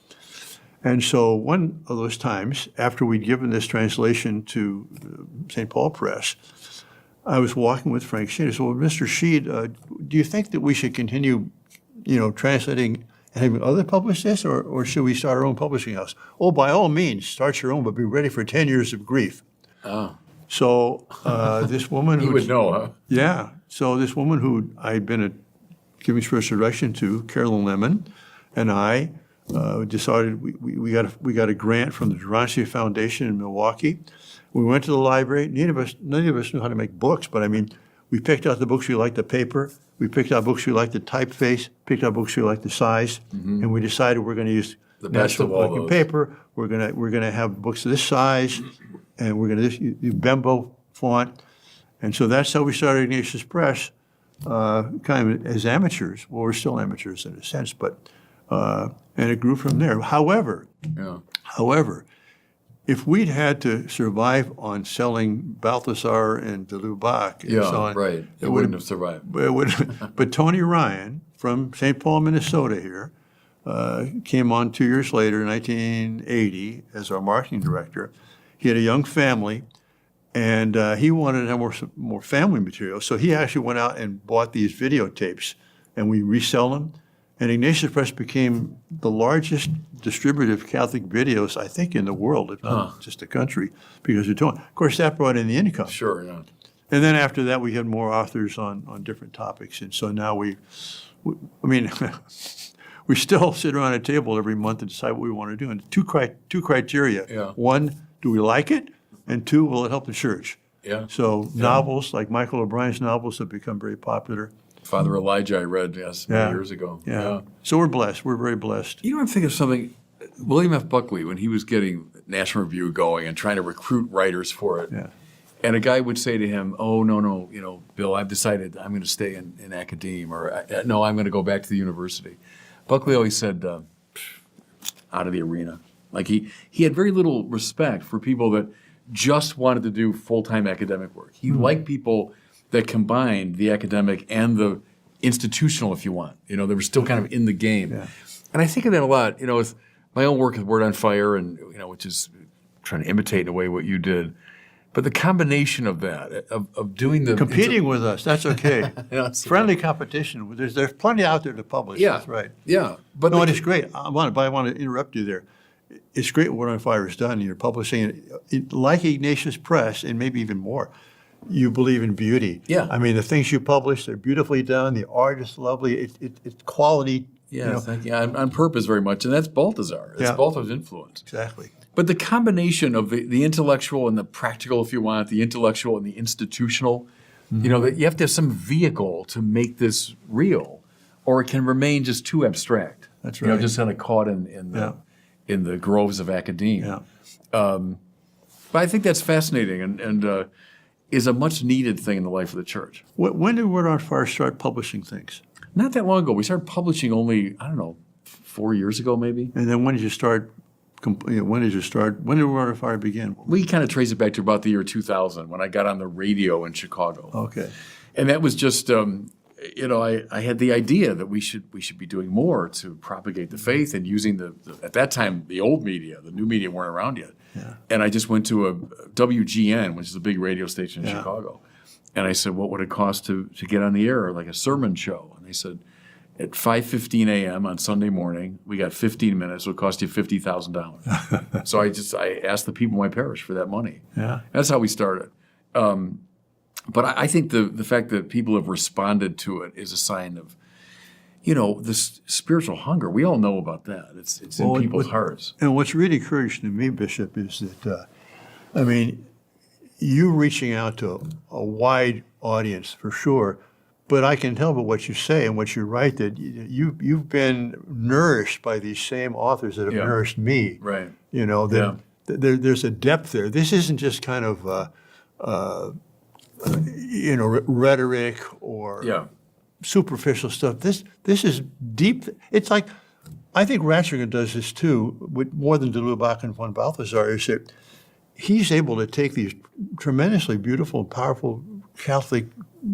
And so one of those times, after we'd given this translation to St. Paul Press, I was walking with Frank Sheed. I said, well, Mr. Sheed, do you think that we should continue, translating and having others publish this, or should we start our own publishing house? Oh, by all means, start your own, but be ready for 10 years of grief. Oh. So this woman You who would know, huh? yeah. So this woman who I'd been giving spiritual direction to, Carolyn Lemon, and I decided we got a grant from the Durancy Foundation in Milwaukee. We went to the library. None of us knew how to make books, but I mean, we picked out the books we liked the paper. We picked out books we liked the typeface. Picked out books we liked the size, and we decided we're going to use The best of all National those. paper. We're gonna have books of this size, and we're gonna use Bembo font. And so that's how we started Ignatius Press, kind of as amateurs. Well, we're still amateurs in a sense, but and it grew from there. However, if we'd had to survive on selling Balthasar and de Lubac and Yeah, so on, right. It wouldn't have survived. but Tony Ryan from St. Paul, Minnesota here, came on 2 years later, 1980, as our marketing director. He had a young family, and he wanted to have more family material. So he actually went out and bought these videotapes, and we resell them. And Ignatius Press became the largest distributor of Catholic videos, I think, in the world, if not just the country, because of Tony. Of course, that brought in the income. Sure, yeah. And then after that, we had more authors on different topics. And so now we still sit around a table every month and decide what we want to do. And two criteria. Yeah. One, do we like it? And two, will it help the church? Yeah. So novels, like Michael O'Brien's novels, have become very popular. Father Elijah, I read, many Yeah. years ago. Yeah. So we're blessed. We're very blessed. You know, I'm thinking of something. William F. Buckley, when he was getting National Review going and trying to recruit writers for it, Yeah. and a guy would say to him, "Oh, no, Bill, I've decided I'm going to stay in academe," or "No, I'm going to go back to the university." Buckley always said, "Out of the arena." Like he had very little respect for people that just wanted to do full-time academic work. He liked people that combined the academic and the institutional, if you want. They were still kind of in the game. Yeah. And I think of that a lot, with my own work with Word on Fire, and which is trying to imitate in a way what you did. But the combination of that, of doing the Competing with us, that's okay. it's- Friendly competition. There's plenty out there to publish. Yeah, That's right. Yeah, but No, it is great. I want to interrupt you there. It's great what Word on Fire has done. You're publishing it like Ignatius Press, and maybe even more. You believe in beauty. Yeah. I mean, the things you publish, they're beautifully done. The art is lovely. It's quality. Yeah, thank you. On purpose very much, and that's Balthazar. It's Yeah. Balthazar's influence. Exactly. But the combination of the intellectual and the practical, if you want, the intellectual and the institutional, that you have to have some vehicle to make this real, or it can remain just too abstract. That's right. Just kind of caught in the groves of academia. Yeah. But I think that's fascinating and is a much needed thing in the life of the church. When did Word on Fire start publishing things? Not that long ago. We started publishing only, 4 years ago maybe. And then when did you start? When did Word on Fire begin? We kind of trace it back to about the year 2000 when I got on the radio in Chicago. Okay. And that was just, I had the idea that we should be doing more to propagate the faith and using at that time, the old media. The new media weren't around yet. Yeah. And I just went to a WGN, which is a big radio station in Yeah. Chicago. And I said, what would it cost to get on the air, like a sermon show? And they said, at 5:15 a.m. on Sunday morning, we got 15 minutes. It'll cost you $50,000. So I asked the people in my parish for that money. Yeah. That's how we started. But I think the fact that people have responded to it is a sign of, this spiritual hunger. We all know about that. It's in people's hearts. And what's really encouraging to me, Bishop, is that, you reaching out to a wide audience for sure, but I can tell by what you say and what you write that you've been nourished by these same authors that have Yeah. nourished me. Right. There's a depth there. This isn't just kind of, rhetoric or Yeah. superficial stuff. This is deep. It's like I think Ratzinger does this too, with more than de Lubac and von Balthasar, is that he's able to take these tremendously beautiful, powerful Catholic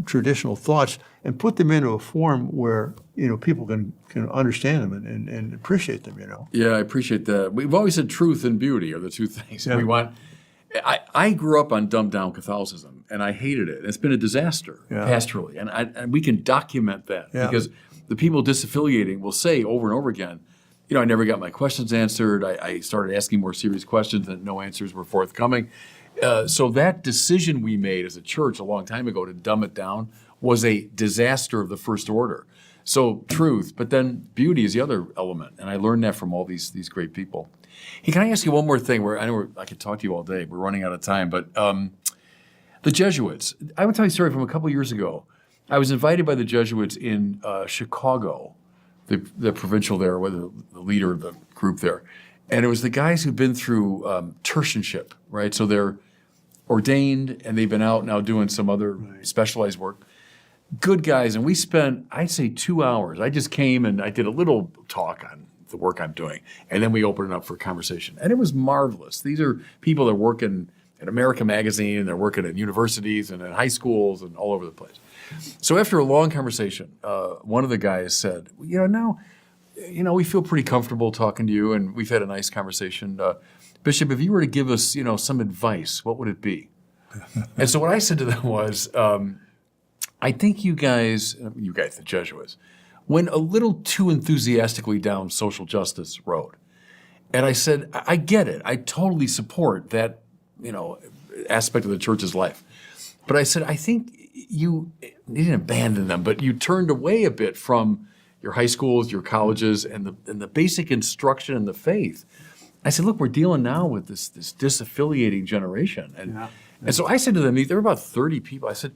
traditional thoughts and put them into a form where, people can understand them and appreciate them, Yeah, I appreciate that. We've always said truth and beauty are the two things Yeah. we want. I grew up on dumbed down Catholicism, and I hated it. It's been a disaster pastorally, and we can document that because the people disaffiliating will say over and over again, I never got my questions answered. I started asking more serious questions, and no answers were forthcoming. So that decision we made as a church a long time ago to dumb it down was a disaster of the first order. So truth, but then beauty is the other element, and I learned that from all these great people. Hey, can I ask you one more thing? I know I could talk to you all day. We're running out of time, but the Jesuits. I will tell you a story from a couple years ago. I was invited by the Jesuits in Chicago, the provincial there, or the leader of the group there, and it was the guys who've been through tertianship, right? So they're ordained, and they've been out now doing some other specialized work. Good guys, and we spent, I'd say, 2 hours. I just came and I did a little talk on the work I'm doing, and then we opened it up for conversation. And it was marvelous. These are people that are working at America Magazine, and they're working at universities and at high schools and all over the place. So after a long conversation, one of the guys said, now, we feel pretty comfortable talking to you, and we've had a nice conversation. Bishop, if you were to give us, some advice, what would it be? And so what I said to them was, I think you guys, the Jesuits, went a little too enthusiastically down social justice road. And I said, I get it. I totally support that, aspect of the church's life. But I said, I think you didn't abandon them, but you turned away a bit from your high schools, your colleges, and the basic instruction in the faith. I said, look, we're dealing now with this disaffiliating generation. And so I said to them, there were about 30 people. I said,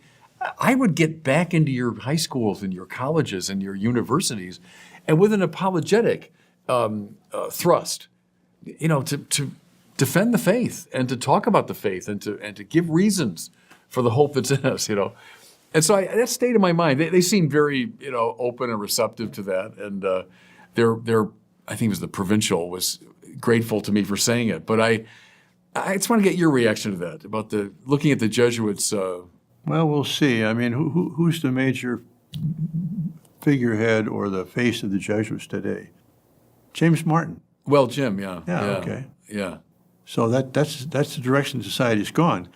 I would get back into your high schools and your colleges and your universities, and with an apologetic thrust, to defend the faith and to talk about the faith and to give reasons for the hope that's in us, And so that stayed in my mind. They seemed very, open and receptive to that, and their I think it was the provincial was grateful to me for saying it. But I just want to get your reaction to that about looking at the Jesuits. Well, we'll see. I mean, who's the major figurehead or the face of the Jesuits today? James Martin. Well, Jim, yeah. Okay. Yeah. So that's the direction society's gone.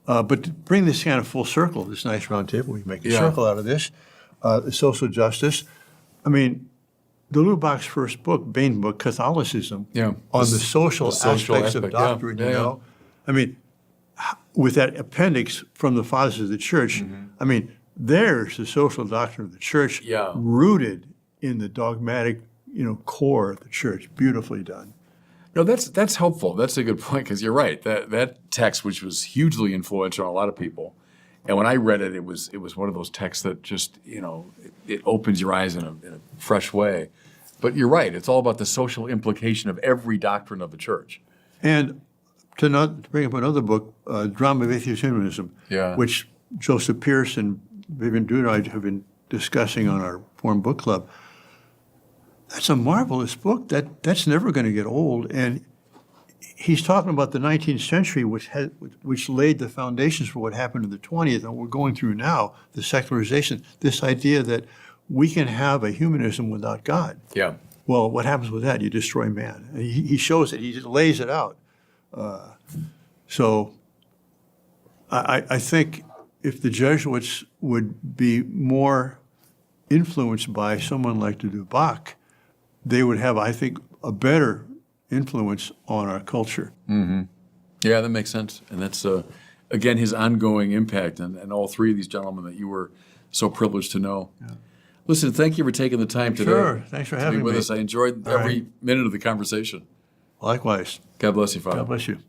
But to bring this kind of full circle, this nice round table, we make a circle out of this, social justice. I mean, de Lubac's first book, Bain book, Catholicism, on the social aspects of doctrine, I mean, with that appendix from the fathers of the church, I mean, there's the social doctrine of the church rooted in the dogmatic, core of the church. Beautifully done. No, that's helpful. That's a good point, because you're right. That text, which was hugely influential on a lot of people, and when I read it, it was one of those texts that just, it opens your eyes in a fresh way. But you're right. It's all about the social implication of every doctrine of the church. And to bring up another book, Drama of Atheist Humanism, which Joseph Pierce and Vivian Dunard have been discussing on our Forum Book Club. That's a marvelous book. That's never going to get old. And he's talking about the 19th century, which laid the foundations for what happened in the 20th, and we're going through now, the secularization, this idea that we can have a humanism without God. Yeah. Well, what happens with that? You destroy man. And he shows it. He just lays it out. So I think if the Jesuits would be more influenced by someone like de Lubac, they would have, I think, a better influence on our culture. Mm-hmm. Yeah, that makes sense. And that's, again, his ongoing impact and all three of these gentlemen that you were so privileged to know. Yeah. Listen, thank you for taking the time today. Sure. Thanks for having me. With us. I enjoyed every minute of the conversation. Likewise. God bless you, Father. God bless you.